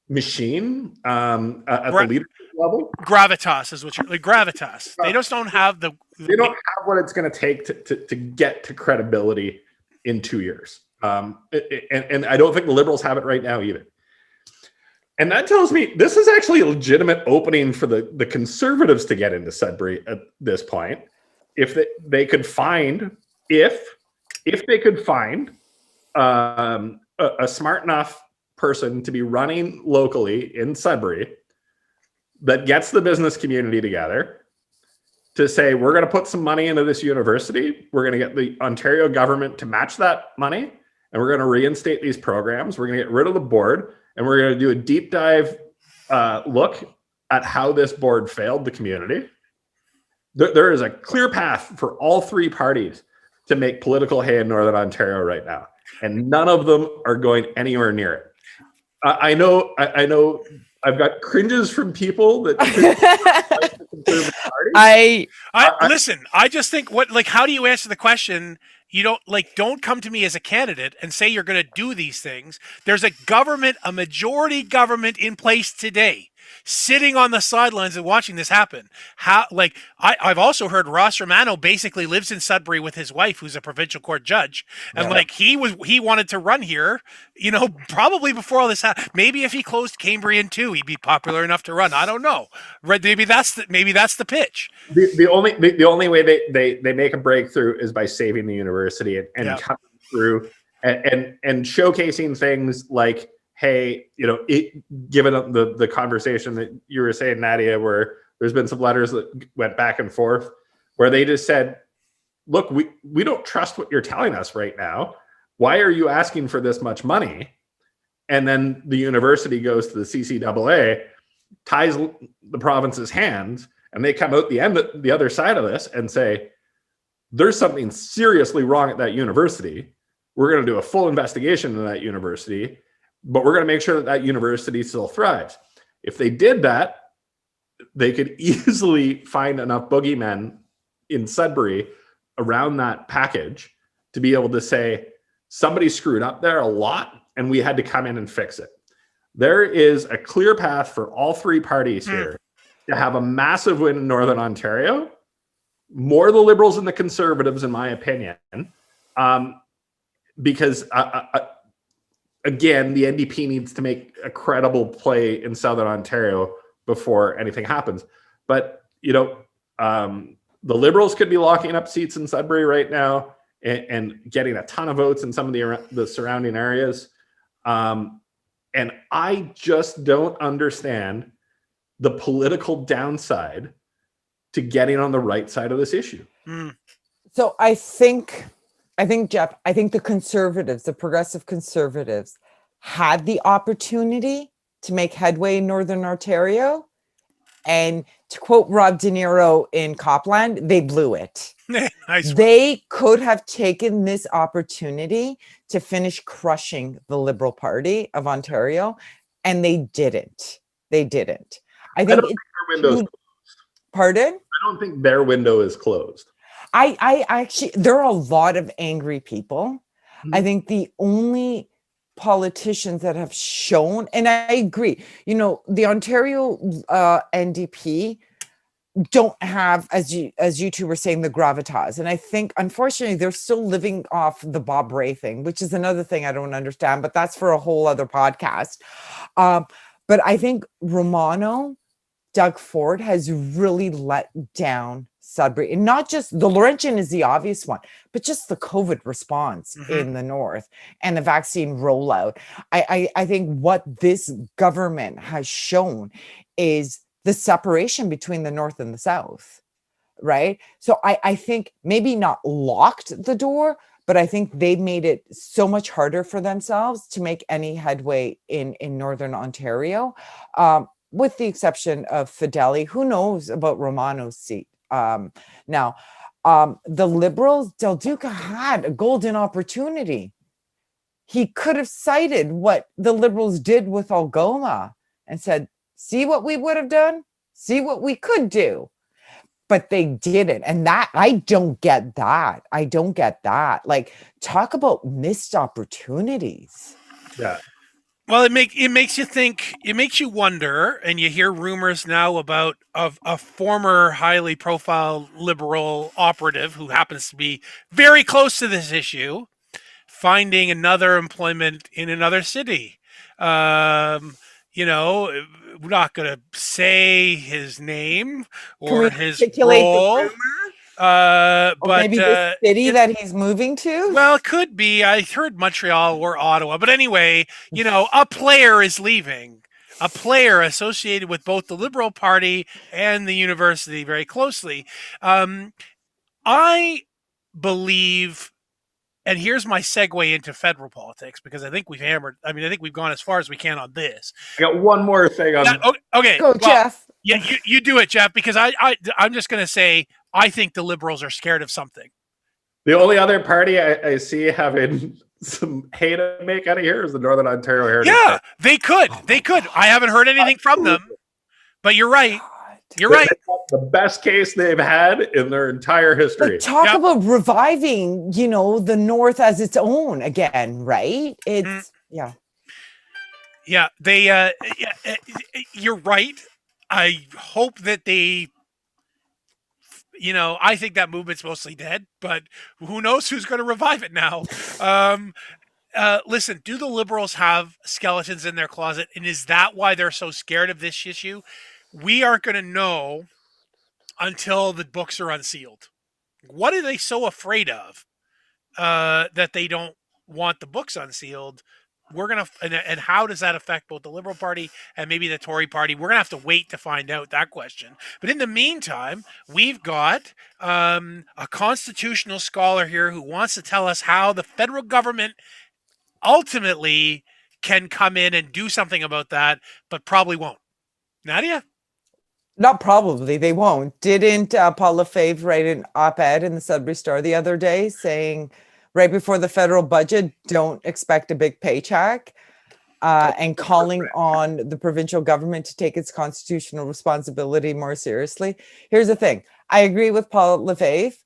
B: machine at the leadership level.
A: Gravitas is what you're like. Gravitas. They just don't have the.
B: They don't have what it's going to take to get to credibility in 2 years. And I don't think the Liberals have it right now either. And that tells me this is actually a legitimate opening for the Conservatives to get into Sudbury at this point. If they could find a smart enough person to be running locally in Sudbury that gets the business community together to say, we're going to put some money into this university. We're going to get the Ontario government to match that money. And we're going to reinstate these programs. We're going to get rid of the board. And we're going to do a deep dive look at how this board failed the community. There is a clear path for all 3 parties to make political hay in Northern Ontario right now. And none of them are going anywhere near it. I know I've got cringes from people that the Party.
A: Listen, I just think how do you answer the question? You don't come to me as a candidate and say you're going to do these things. There's a majority government in place today, sitting on the sidelines and watching this happen. I've also heard Ross Romano basically lives in Sudbury with his wife, who's a provincial court judge, and he wanted to run here, probably before all this happened. Maybe if he closed Cambrian too, he'd be popular enough to run. I don't know. Maybe that's the pitch.
B: The only way they make a breakthrough is by saving the university and coming through and showcasing things like, hey, given the conversation that you were saying, Nadia, where there's been some letters that went back and forth, where they just said, look, we don't trust what you're telling us right now. Why are you asking for this much money? and then the university goes to the CCAA, ties the province's hands, and they come out the other side of this and say, there's something seriously wrong at that university. We're going to do a full investigation into that university, but we're going to make sure that that university still thrives. If they did that, they could easily find enough boogeymen in Sudbury around that package to be able to say, somebody screwed up there a lot, and we had to come in and fix it. There is a clear path for all three parties here to have a massive win in Northern Ontario, more the Liberals and the Conservatives, in my opinion, because again, the NDP needs to make a credible play in Southern Ontario before anything happens. But, you know, the Liberals could be locking up seats in Sudbury right now and getting a ton of votes in some of the surrounding areas. And I just don't understand the political downside to getting on the right side of this issue.
C: So I think, Jeff, I think the conservatives, the progressive conservatives, had the opportunity to make headway in Northern Ontario. And to quote Rob De Niro in Copland, they blew it.
A: Nice.
C: They could have taken this opportunity to finish crushing the Liberal Party of Ontario, and they didn't. They didn't. I think
B: their window's closed.
C: Pardon?
B: I don't think their window is closed.
C: I actually, there are a lot of angry people. I think the only politicians that have shown, and I agree, you know, the Ontario NDP don't have, as you two were saying, the gravitas. And I think, unfortunately, they're still living off the Bob Rae thing, which is another thing I don't understand, but that's for a whole other podcast. But I think Romano, Doug Ford has really let down Sudbury, and not just the Laurentian is the obvious one, but just the COVID response in the North and the vaccine rollout. I think what this government has shown is the separation between the North and the South, right? So I think maybe not locked the door, but I think they made it so much harder for themselves to make any headway in Northern Ontario, with the exception of Fideli. Who knows about Romano's seat? Now, the Liberals, Del Duca had a golden opportunity. He could have cited what the Liberals did with Algoma and said, see what we would have done, see what we could do. But they didn't. And that, I don't get that. I don't get that. Like, talk about missed opportunities.
B: Yeah.
A: Well, it makes you think. It makes you wonder, and you hear rumors now about a former highly profile Liberal operative who happens to be very close to this issue, finding another employment in another city. You know, we're not going to say his name or his role.
C: But maybe the city that he's moving to?
A: Well, it could be. I heard Montreal or Ottawa. But anyway, you know, a player is leaving. A player associated with both the Liberal Party and the university very closely. I believe, and here's my segue into federal politics, because I think we've gone as far as we can on this.
B: I got one more thing on.
A: Okay.
C: Go, Jeff.
A: Yeah, you do it, Jeff, because I'm just going to say, I think the Liberals are scared of something.
B: The only other party I see having some hay to make out of here is the Northern Ontario Heritage.
A: Yeah, they could. I haven't heard anything from them, but you're right. You're right.
B: The best case they've had in their entire history.
C: But talk about reviving, you know, the North as its own again, right? It's
A: Yeah, they. You're right. I hope that they. You know, I think that movement's mostly dead, but who knows who's going to revive it now? Listen, do the Liberals have skeletons in their closet? And is that why they're so scared of this issue? We aren't going to know until the books are unsealed. What are they so afraid of that they don't want the books unsealed? And how does that affect both the Liberal Party and maybe the Tory Party? We're gonna have to wait to find out that question. But in the meantime, we've got a constitutional scholar here who wants to tell us how the federal government ultimately can come in and do something about that, but probably won't. Nadia?
C: Not probably, they won't. Didn't Paul Lefebvre write an op-ed in the Sudbury Star the other day saying right before the federal budget, don't expect a big paycheck, and calling on the provincial government to take its constitutional responsibility more seriously? Here's the thing. I agree with Paul Lefebvre.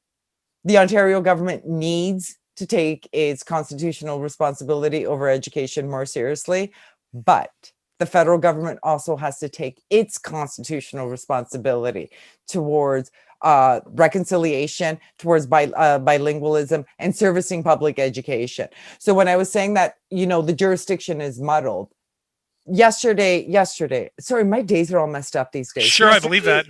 C: The Ontario government needs to take its constitutional responsibility over education more seriously, but the federal government also has to take its constitutional responsibility towards reconciliation, towards bilingualism, and servicing public education. So when I was saying that, the jurisdiction is muddled, yesterday, sorry, my days are all messed up these days.
A: Sure, I believe that.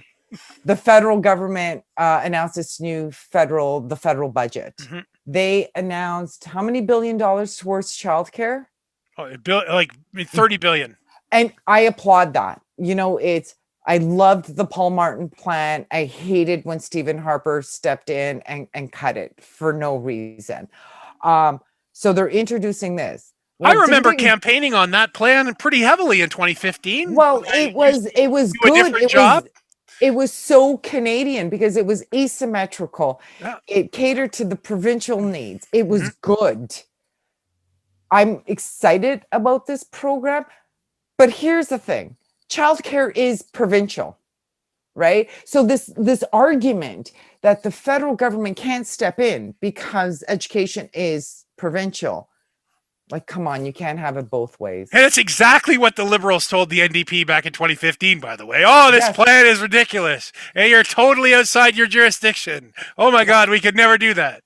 C: The federal government announced its new federal budget.
A: Mm-hmm.
C: They announced how many $1 billion towards childcare?
A: Oh, like $30 billion.
C: And I applaud that. I loved the Paul Martin plan. I hated when Stephen Harper stepped in and cut it for no reason. So they're introducing this.
A: I remember campaigning on that plan pretty heavily in 2015.
C: Well, it was good. It was so Canadian because it was asymmetrical.
A: Yeah.
C: It catered to the provincial needs. It was good. I'm excited about this program, but here's the thing. Childcare is provincial, right? So this argument that the federal government can't step in because education is provincial, like, come on, you can't have it both ways.
A: And it's exactly what the Liberals told the NDP back in 2015, by the way. Oh, this plan is ridiculous. And you're totally outside your jurisdiction. Oh my God, we could never do that.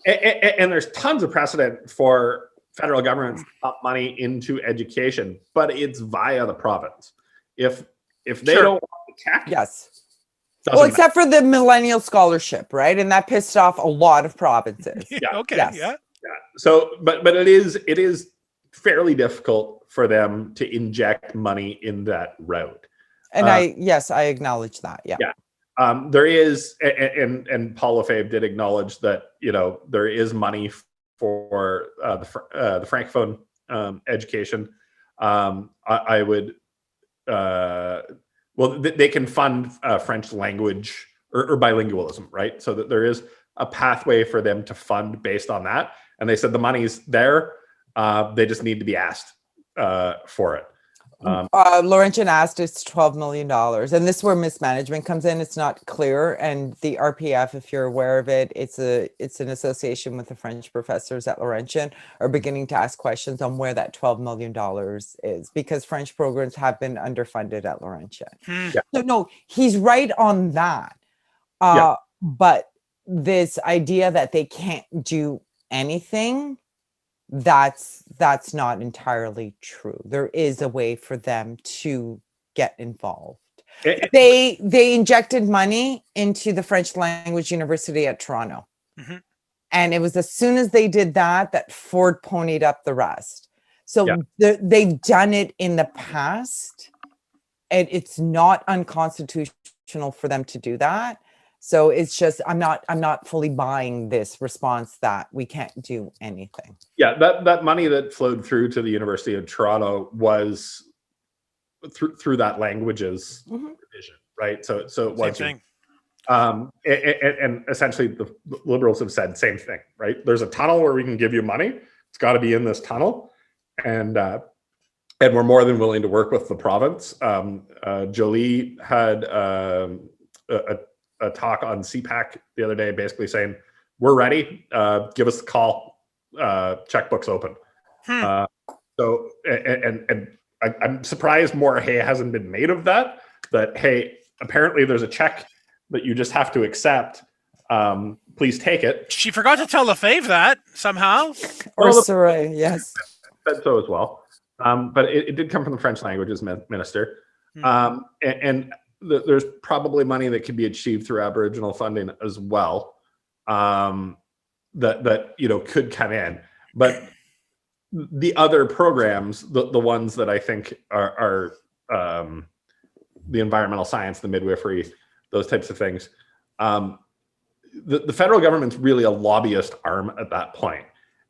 B: And there's tons of precedent for federal governments to pump money into education, but it's via the province. If they don't want to check,
C: yes. Well, except for the millennial scholarship, right? And that pissed off a lot of provinces.
B: Yeah.
A: Okay.
C: Yes.
A: Yeah.
B: Yeah. So, but it is fairly difficult for them to inject money in that route.
C: And I acknowledge that. Yeah.
B: Yeah. There is, and Paul Lefebvre did acknowledge that, there is money for the Francophone education. I would, they can fund French language or bilingualism, right? So that there is a pathway for them to fund based on that. And they said the money's there. They just need to be asked for it.
C: Laurentian asked, it's $12 million. And this is where mismanagement comes in. It's not clear. And the RPF, if you're aware of it, it's an association with the French professors at Laurentian, are beginning to ask questions on where that $12 million is, because French programs have been underfunded at Laurentian.
B: Yeah.
C: So no, he's right on that. But this idea that they can't do anything, that's not entirely true. There is a way for them to get involved. They injected money into the French language university at Toronto. Mm-hmm. And it was as soon as they did that Ford ponied up the rest. So they've done it in the past, and it's not unconstitutional for them to do that. So it's just, I'm not fully buying this response that we can't do anything.
B: Yeah, that money that flowed through to the University of Toronto was through that languages division, right? So it was
A: same thing.
B: And essentially the Liberals have said same thing, right? There's a tunnel where we can give you money. It's got to be in this tunnel, and we're more than willing to work with the province. Jolie had a talk on CPAC the other day, basically saying, we're ready, give us a call, checkbook's open. So, and I'm surprised more hay hasn't been made of that, hey, apparently there's a check that you just have to accept. Please take it.
A: She forgot to tell Lefebvre that somehow.
C: Or Saray, yes.
B: Said so as well. But it did come from the French languages minister. And there's probably money that could be achieved through Aboriginal funding as well, that could come in. But the other programs, the ones that I think are the environmental science, the midwifery, those types of things, the federal government's really a lobbyist arm at that point.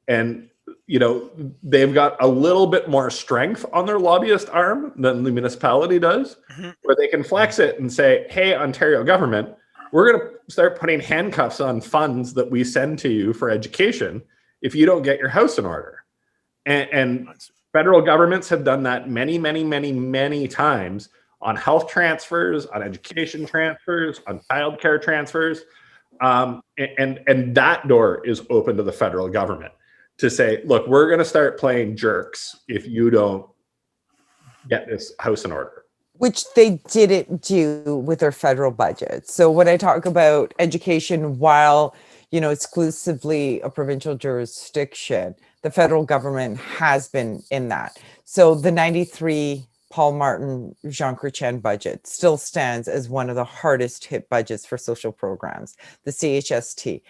B: And they've got a little bit more strength on their lobbyist arm than the municipality does, where they can flex it and say, hey, Ontario government, we're going to start putting handcuffs on funds that we send to you for education if you don't get your house in order. And federal governments have done that many, many, many, many times on health transfers, on education transfers, on childcare transfers. And that door is open to the federal government to say, look, we're going to start playing jerks if you don't get this house in order.
C: Which they didn't do with their federal budget. So when I talk about education, while exclusively a provincial jurisdiction, the federal government has been in that. So the 93 Paul Martin, Jean Chrétien budget still stands as one of the hardest hit budgets for social programs, the CHST.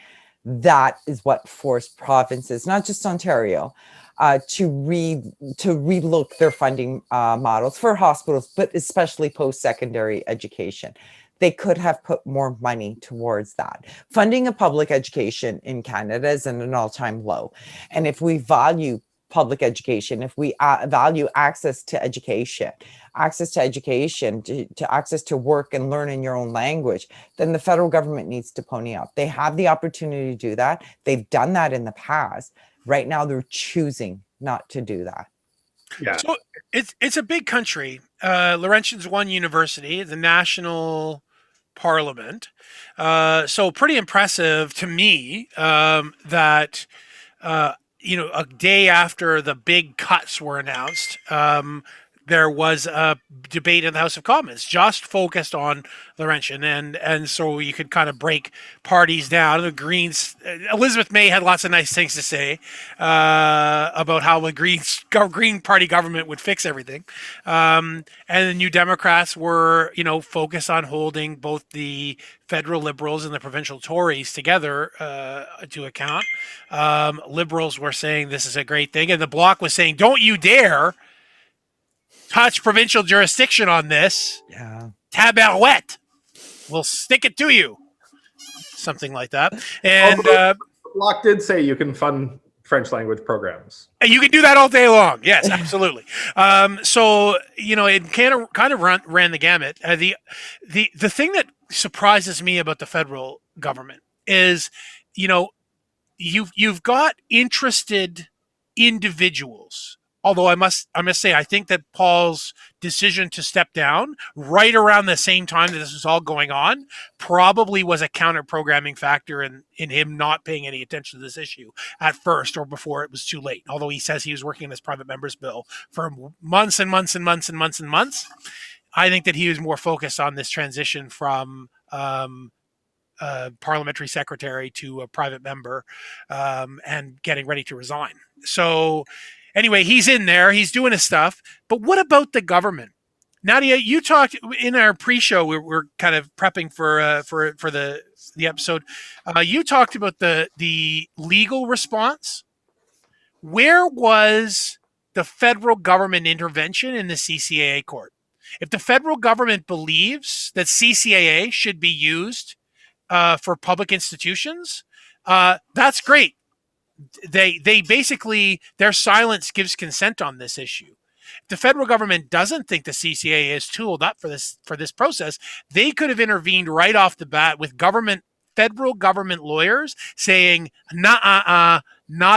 C: That is what forced provinces, not just Ontario, to relook their funding models for hospitals, but especially post-secondary education. They could have put more money towards that. Funding of public education in Canada is at an all-time low. And if we value public education, if we value access to education, to access to work and learn in your own language, then the federal government needs to pony up. They have the opportunity to do that. They've done that in the past. Right now, they're choosing not to do that.
B: Yeah.
A: So it's a big country. Laurentian's one university, the national parliament. So pretty impressive to me that a day after the big cuts were announced, there was a debate in the House of Commons just focused on Laurentian, and so you could kind of break parties down. The Greens, Elizabeth May had lots of nice things to say about how the Green Party government would fix everything, and the New Democrats were, focused on holding both the federal Liberals and the provincial Tories together to account. Liberals were saying this is a great thing, and the Bloc was saying, "Don't you dare touch provincial jurisdiction on this.
C: Yeah.
A: Tabarouette. We'll stick it to you." Something like that. And
B: Bloc did say you can fund French language programs.
A: You can do that all day long. Yes, absolutely. So, it kind of ran the gamut. The thing that surprises me about the federal government is, you've got interested individuals. Although I must say, I think that Paul's decision to step down right around the same time that this was all going on probably was a counter-programming factor in him not paying any attention to this issue at first or before it was too late. Although he says he was working on this private member's bill for months and months and months and months and months, I think that he was more focused on this transition from parliamentary secretary to a private member and getting ready to resign. So anyway, he's in there. He's doing his stuff. But what about the government? Nadia, you talked in our pre-show. We're kind of prepping for the episode. You talked about the legal response. Where was the federal government intervention in the CCAA court? If the federal government believes that CCAA should be used for public institutions, that's great. They basically, their silence gives consent on this issue. If the federal government doesn't think the CCAA is tooled up for this process, they could have intervened right off the bat with federal government lawyers saying, not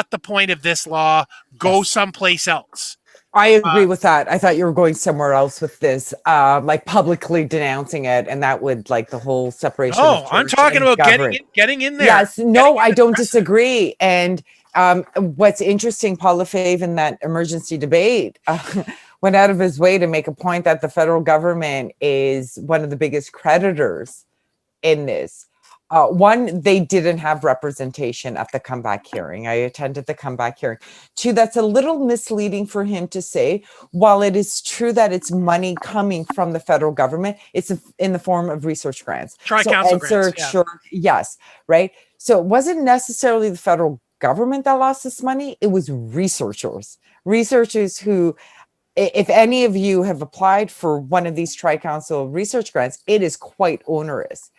A: the point of this law, go someplace else.
C: I agree with that. I thought you were going somewhere else with this, like publicly denouncing it, and that would like the whole separation.
A: Oh, I'm talking about getting in there.
C: Yes, no, I don't disagree. And what's interesting, Paul Lefebvre in that emergency debate went out of his way to make a point that the federal government is one of the biggest creditors in this. One, they didn't have representation at the comeback hearing. I attended the comeback hearing. Two, that's a little misleading for him to say. While it is true that it's money coming from the federal government, it's in the form of research grants.
A: Tri-council grants. Yeah.
C: Sure, yes, right? So it wasn't necessarily the federal government that lost this money. It was researchers who, if any of you have applied for one of these tri-council research grants, it is quite onerous.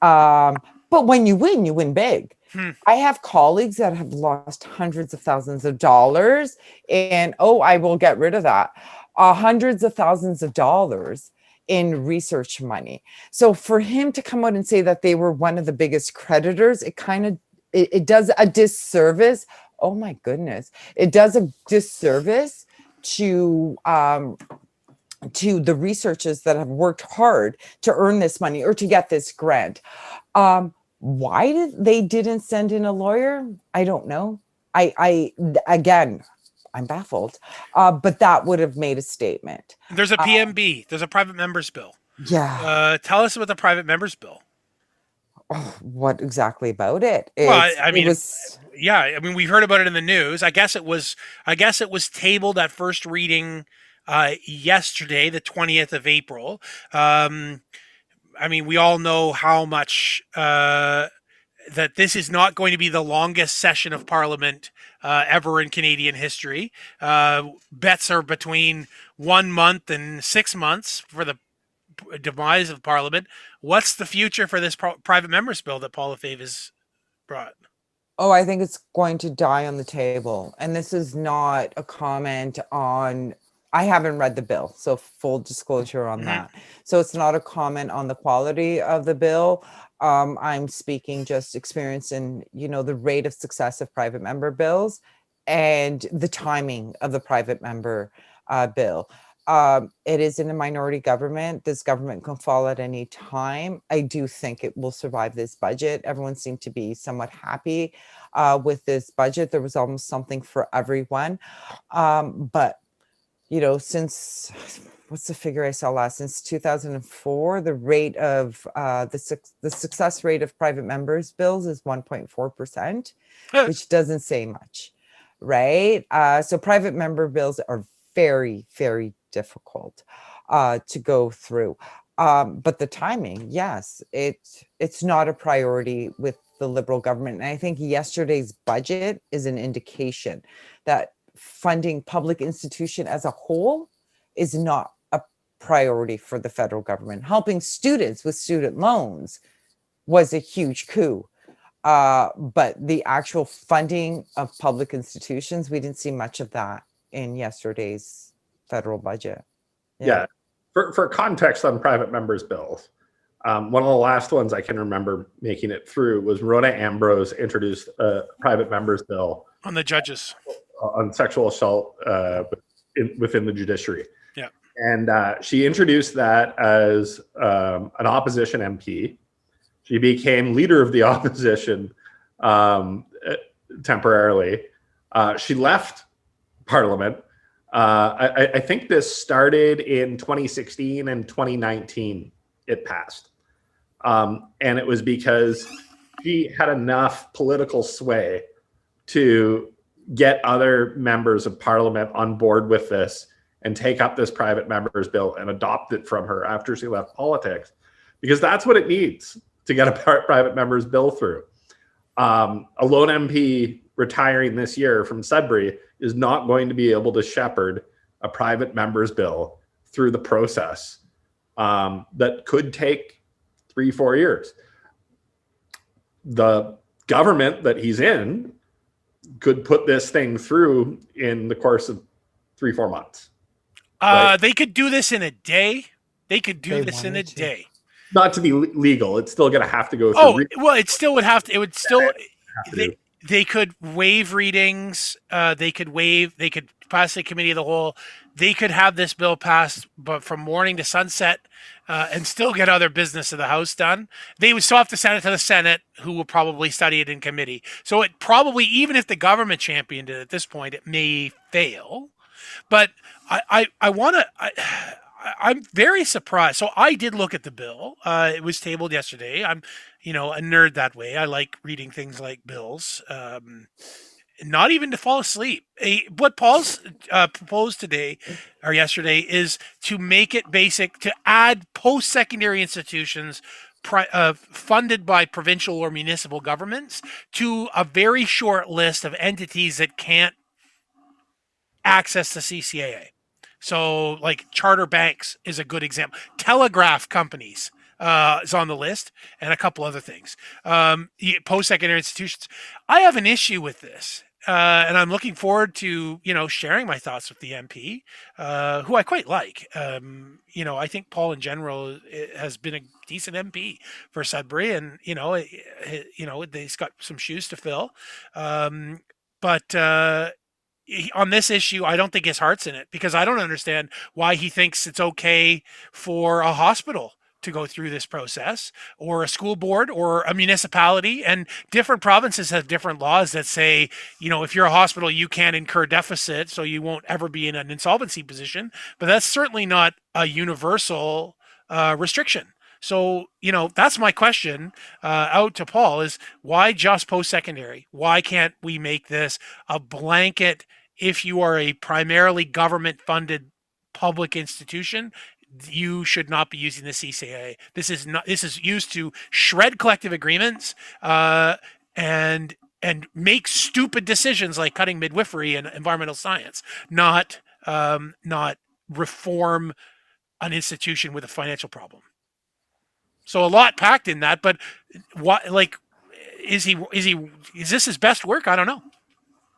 C: But when you win big. I have colleagues that have lost hundreds of thousands of dollars, and oh, I will get rid of that. Hundreds of thousands of dollars in research money. So for him to come out and say that they were one of the biggest creditors, it kind of it does a disservice. Oh my goodness, it does a disservice to the researchers that have worked hard to earn this money or to get this grant. Why they didn't send in a lawyer? I don't know. I again, I'm baffled. But that would have made a statement.
A: There's a PMB. There's a private members bill.
C: Yeah.
A: Tell us about the private members bill.
C: Oh, what exactly about it?
A: Well, I mean,
C: it was.
A: yeah, I mean, we've heard about it in the news. I guess it was tabled at first reading yesterday, the 20th of April. I mean, we all know how much that this is not going to be the longest session of Parliament ever in Canadian history. Bets are between 1 month and 6 months for the demise of Parliament. What's the future for this private members bill that Paul Lefebvre has brought?
C: Oh, I think it's going to die on the table. And this is not a comment on, I haven't read the bill, so full disclosure on that. So it's not a comment on the quality of the bill. I'm speaking just experience in, the rate of success of private member bills and the timing of the private member bill. It is in a minority government. This government can fall at any time. I do think it will survive this budget. Everyone seemed to be somewhat happy with this budget. There was almost something for everyone. But, since, what's the figure I saw last? Since 2004, the rate of the success rate of private members bills is 1.4%, which doesn't say much, right? So private member bills are very, very difficult to go through. But the timing, yes, it's not a priority with the Liberal government. And I think yesterday's budget is an indication that funding public institution as a whole is not a priority for the federal government. Helping students with student loans was a huge coup. But the actual funding of public institutions, we didn't see much of that in yesterday's federal budget.
B: Yeah. For context on private members bills, one of the last ones I can remember making it through was Rhoda Ambrose introduced a private members bill
A: On the judges.
B: on sexual assault within the judiciary.
A: Yeah.
B: And she introduced that as an opposition MP. She became leader of the opposition temporarily. She left Parliament. I think this started in 2016 and 2019. It passed. And it was because she had enough political sway to get other members of Parliament on board with this and take up this private members bill and adopt it from her after she left politics, because that's what it needs to get a private members bill through. A lone MP retiring this year from Sudbury is not going to be able to shepherd a private members bill through the process that could take 3-4 years. The government that he's in could put this thing through in the course of 3-4 months. Right?
A: They could do this in a day. They could do
C: They
A: this in a
C: wanted to.
A: day.
B: Not to be legal, it's still going to have to go through.
A: Oh, well, it still would have to. It would still.
B: have to do.
A: They could waive readings. They could pass the committee of the whole. They could have this bill passed, but from morning to sunset, and still get other business of the House done. They would still have to send it to the Senate, who will probably study it in committee. So it probably, even if the government championed it at this point, it may fail. But I'm very surprised. So I did look at the bill. It was tabled yesterday. I'm, a nerd that way. I like reading things like bills. Not even to fall asleep. What Paul's proposed today or yesterday is to make it basic, to add post-secondary institutions funded by provincial or municipal governments to a very short list of entities that can't access the CCAA. So, like charter banks is a good example. Telegraph companies is on the list, and a couple other things. Post-secondary institutions. I have an issue with this. And I'm looking forward to, sharing my thoughts with the MP, who I quite like. I think Paul in general has been a decent MP for Sudbury, and they've got some shoes to fill. But on this issue, I don't think his heart's in it, because I don't understand why he thinks it's okay for a hospital to go through this process, or a school board, or a municipality. And different provinces have different laws that say, if you're a hospital, you can't incur deficit, so you won't ever be in an insolvency position. But that's certainly not a universal restriction. So, that's my question out to Paul, is why just post-secondary? Why can't we make this a blanket? If you are a primarily government-funded public institution, you should not be using the CCAA. This is used to shred collective agreements and make stupid decisions like cutting midwifery and environmental science, not reform an institution with a financial problem. So a lot packed in that, but what, is this his best work? I don't know.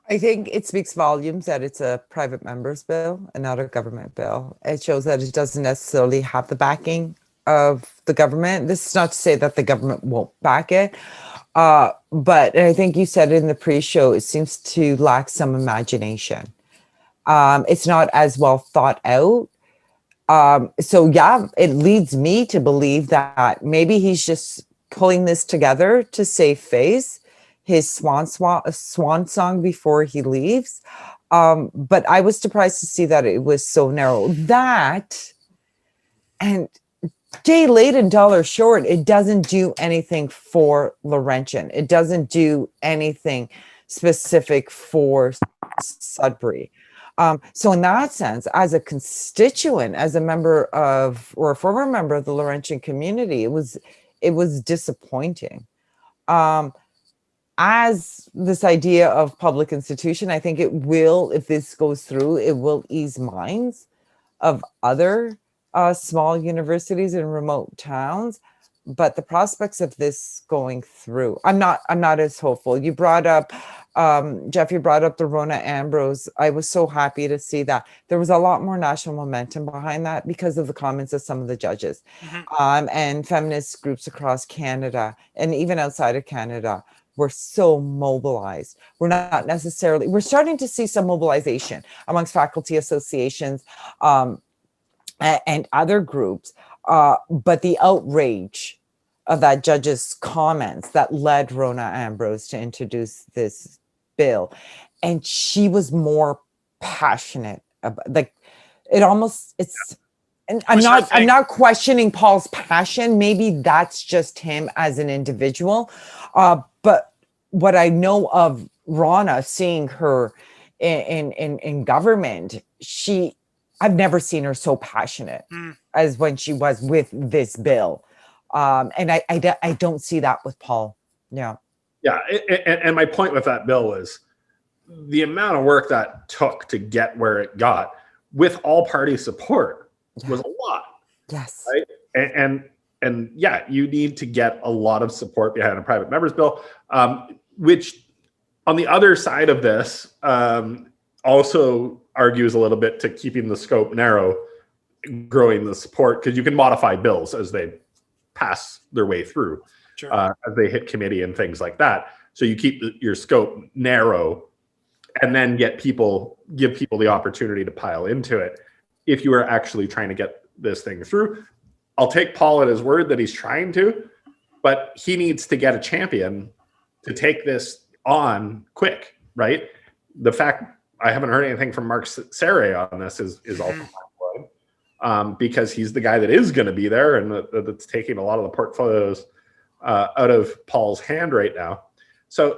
C: I think it speaks volumes that it's a private member's bill and not a government bill. It shows that it doesn't necessarily have the backing of the government. This is not to say that the government won't back it, but I think you said in the pre-show, it seems to lack some imagination. It's not as well thought out. So yeah, it leads me to believe that maybe he's just pulling this together to save face, his swan song before he leaves. But I was surprised to see that it was so narrow. That, and day late and dollar short, it doesn't do anything for Laurentian. It doesn't do anything specific for Sudbury. So in that sense, as a constituent, as a member of, or a former member of the Laurentian community, it was disappointing. As this idea of public institution, I think it will, if this goes through, it will ease minds of other small universities in remote towns. But the prospects of this going through, I'm not as hopeful. You brought up, Jeff, you brought up the Rona Ambrose. I was so happy to see that. There was a lot more national momentum behind that because of the comments of some of the judges. And feminist groups across Canada and even outside of Canada were so mobilized. We're starting to see some mobilization amongst faculty associations and other groups. But the outrage of that judge's comments that led Rona Ambrose to introduce this bill, and she was more passionate about, and I'm not questioning Paul's passion. Maybe that's just him as an individual. But what I know of Rona, seeing her in government, I've never seen her so passionate as when she was with this bill. And I don't see that with Paul. Yeah.
B: Yeah. And my point with that bill is the amount of work that took to get where it got with all party support was a lot.
C: Yes.
B: Right. And yeah, you need to get a lot of support behind a private member's bill, which on the other side of this also argues a little bit to keeping the scope narrow, growing the support, because you can modify bills as they pass their way through, as they hit committee and things like that. So you keep your scope narrow and then give people the opportunity to pile into it if you are actually trying to get this thing through. I'll take Paul at his word that he's trying to, but he needs to get a champion to take this on quick, right? The fact I haven't heard anything from Mark Serre on this is also mind-blowing, because he's the guy that is going to be there and that's taking a lot of the portfolios out of Paul's hand right now. So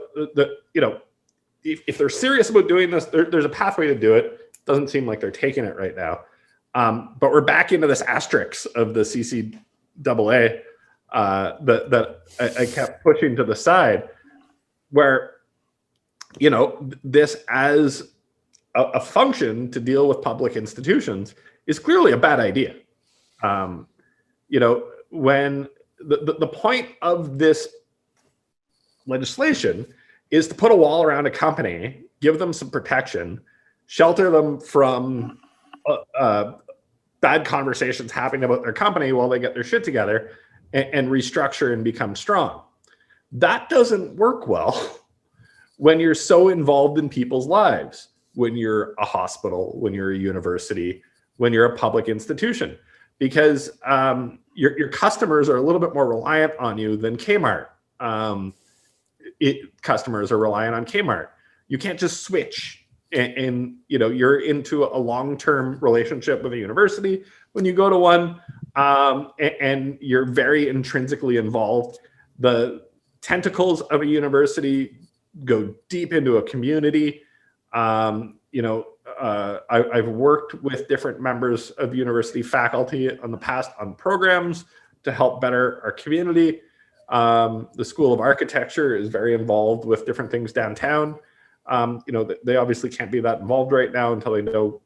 B: if they're serious about doing this, there's a pathway to do it. Doesn't seem like they're taking it right now. But we're back into this asterisk of the CCAA that I kept pushing to the side, where, this as a function to deal with public institutions is clearly a bad idea. When the point of this legislation is to put a wall around a company, give them some protection, shelter them from bad conversations happening about their company while they get their shit together, and restructure and become strong. That doesn't work well when you're so involved in people's lives, when you're a hospital, when you're a university, when you're a public institution, because your customers are a little bit more reliant on you than Kmart. Customers are reliant on Kmart. You can't just switch, and you're into a long-term relationship with a university when you go to one, and you're very intrinsically involved. The tentacles of a university go deep into a community. I've worked with different members of university faculty in the past on programs to help better our community. The School of Architecture is very involved with different things downtown. They obviously can't be that involved right now until they know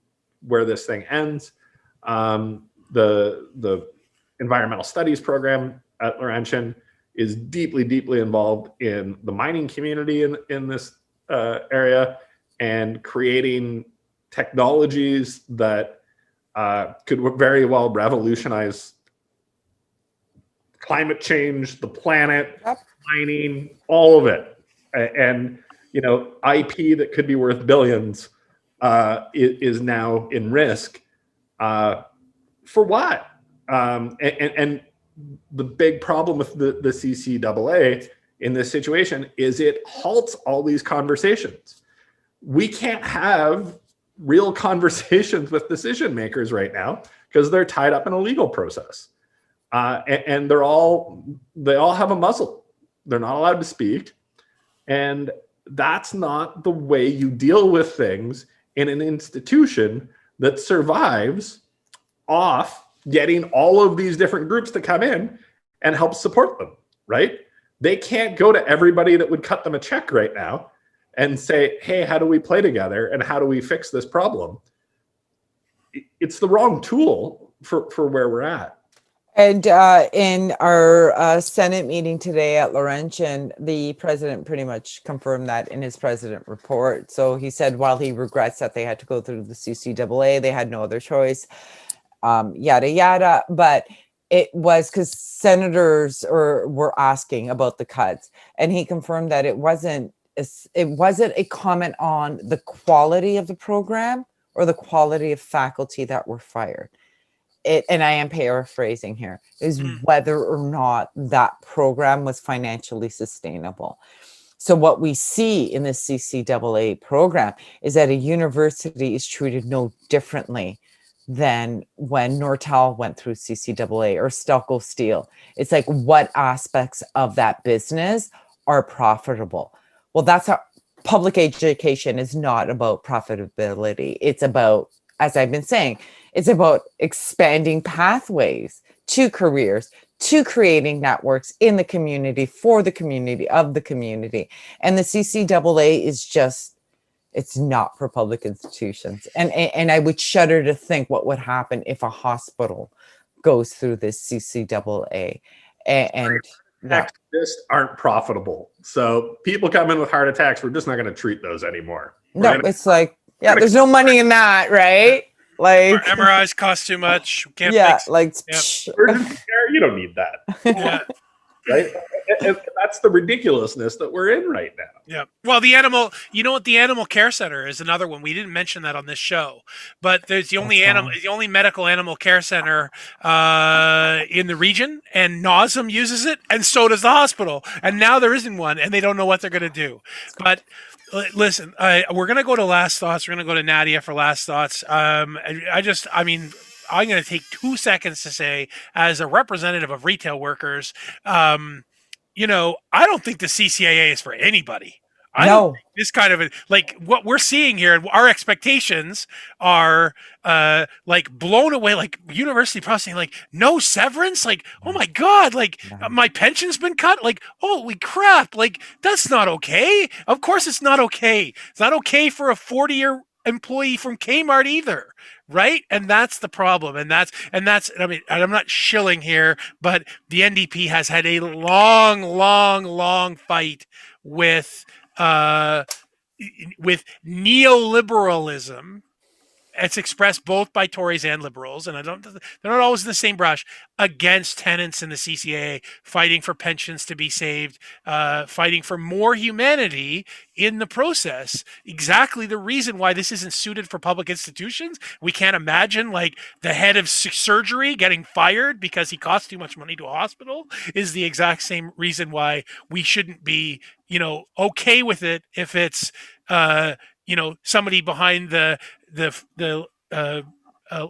B: where this thing ends. The environmental studies program at Laurentian is deeply, deeply involved in the mining community in this area, and creating technologies that could very well revolutionize climate change, the planet, mining, all of it. And IP that could be worth billions is now in risk. For what? And the big problem with the CCAA in this situation is it halts all these conversations. We can't have real conversations with decision makers right now because they're tied up in a legal process. And they all have a muzzle. They're not allowed to speak. And that's not the way you deal with things in an institution that survives off getting all of these different groups to come in and help support them, right? They can't go to everybody that would cut them a check right now and say, hey, how do we play together and how do we fix this problem? It's the wrong tool for where we're at.
C: And in our Senate meeting today at Laurentian, the president pretty much confirmed that in his president report. So he said, while he regrets that they had to go through the CCAA, they had no other choice, yada, yada. But it was because senators were asking about the cuts. And he confirmed that it wasn't a comment on the quality of the program or the quality of faculty that were fired. And I am paraphrasing here, is whether or not that program was financially sustainable. So what we see in the CCAA program is that a university is treated no differently than when Nortel went through CCAA or Stelco Steel. It's like, what aspects of that business are profitable? Well, that's how public education is not about profitability. It's about, as I've been saying, it's about expanding pathways to careers, to creating networks in the community, for the community, of the community. And the CCAA is just, it's not for public institutions. And I would shudder to think what would happen if a hospital goes through this CCAA. And
B: attacks just aren't profitable. So people come in with heart attacks, we're just not going to treat those anymore.
C: It's like, yeah, there's no money in that, right? Like
A: MRIs cost too much. Can't fix.
B: Urgent care, you don't need that.
A: Yeah.
B: Right? And that's the ridiculousness that we're in right now.
A: Yeah. Well, the animal care center is another one. We didn't mention that on this show, but there's the only medical animal care center in the region, and NOSM uses it, and so does the hospital. And now there isn't one, and they don't know what they're going to do. But listen, we're going to go to last thoughts. We're going to go to Nadia for last thoughts. I'm going to take 2 seconds to say, as a representative of retail workers, I don't think the CCAA is for anybody. I don't think this kind of what we're seeing here, and our expectations are blown away. Like university processing, no severance. Oh my God, my pension's been cut. Holy crap. That's not okay. Of course it's not okay. It's not okay for a 40-year employee from Kmart either, right? And that's the problem. And I mean, I'm not shilling here, but the NDP has had a long fight with neoliberalism. It's expressed both by Tories and Liberals, and they're not always in the same brush, against tenants in the CCAA, fighting for pensions to be saved, fighting for more humanity in the process. Exactly the reason why this isn't suited for public institutions. We can't imagine like the head of surgery getting fired because he costs too much money to a hospital is the exact same reason why we shouldn't be, okay with it if it's, somebody behind the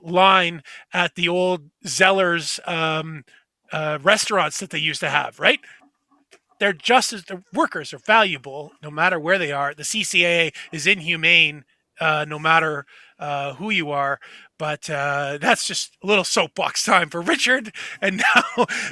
A: line at the old Zeller's restaurants that they used to have, right? They're just as the workers are valuable no matter where they are. The CCAA is inhumane no matter who you are. But that's just a little soapbox time for Richard. And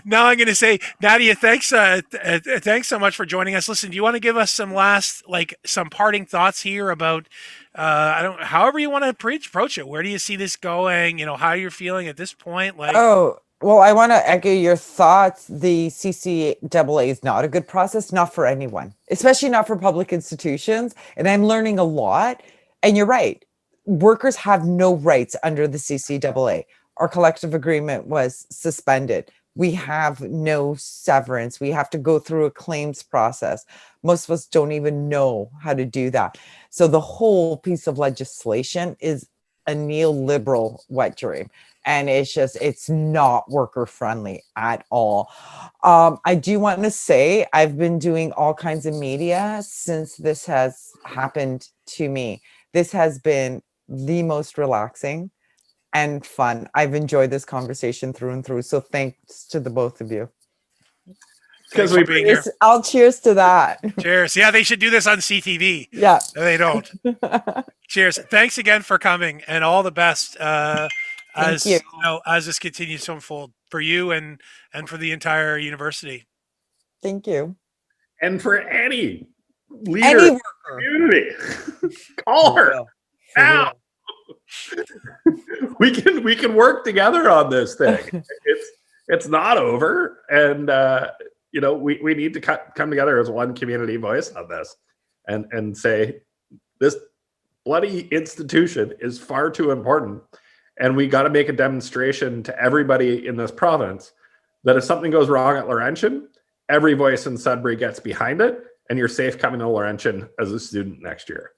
A: now I'm going to say, Nadia, thanks so much for joining us. Listen, do you want to give us some parting thoughts here about, however you want to approach it? Where do you see this going? How you're feeling at this point?
C: Well, I want to echo your thoughts. The CCAA is not a good process, not for anyone, especially not for public institutions. And I'm learning a lot. And you're right. Workers have no rights under the CCAA. Our collective agreement was suspended. We have no severance. We have to go through a claims process. Most of us don't even know how to do that. So the whole piece of legislation is a neoliberal wet dream. And it's not worker friendly at all. I do want to say I've been doing all kinds of media since this has happened to me. This has been the most relaxing and fun. I've enjoyed this conversation through and through. So thanks to the both of you.
A: Because we're being here.
C: I'll cheers to that.
A: Cheers. Yeah, they should do this on CTV.
C: Yeah.
A: No, they don't. Cheers. Thanks again for coming, and all the best as this continues to unfold for you and for the entire university.
C: Thank you.
B: And for any leader in the community, call her now. We can work together on this thing. It's not over, and we need to come together as one community voice on this, and say this bloody institution is far too important, and we got to make a demonstration to everybody in this province that if something goes wrong at Laurentian, every voice in Sudbury gets behind it, and you're safe coming to Laurentian as a student next year.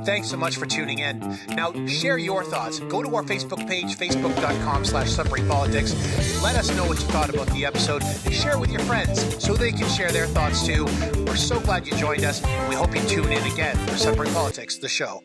D: Thanks so much for tuning in. Now, share your thoughts. Go to our Facebook page, facebook.com/Sudbury Politics. Let us know what you thought about the episode. Share it with your friends so they can share their thoughts too. We're so glad you joined us. We hope you tune in again for Sudbury Politics, the show.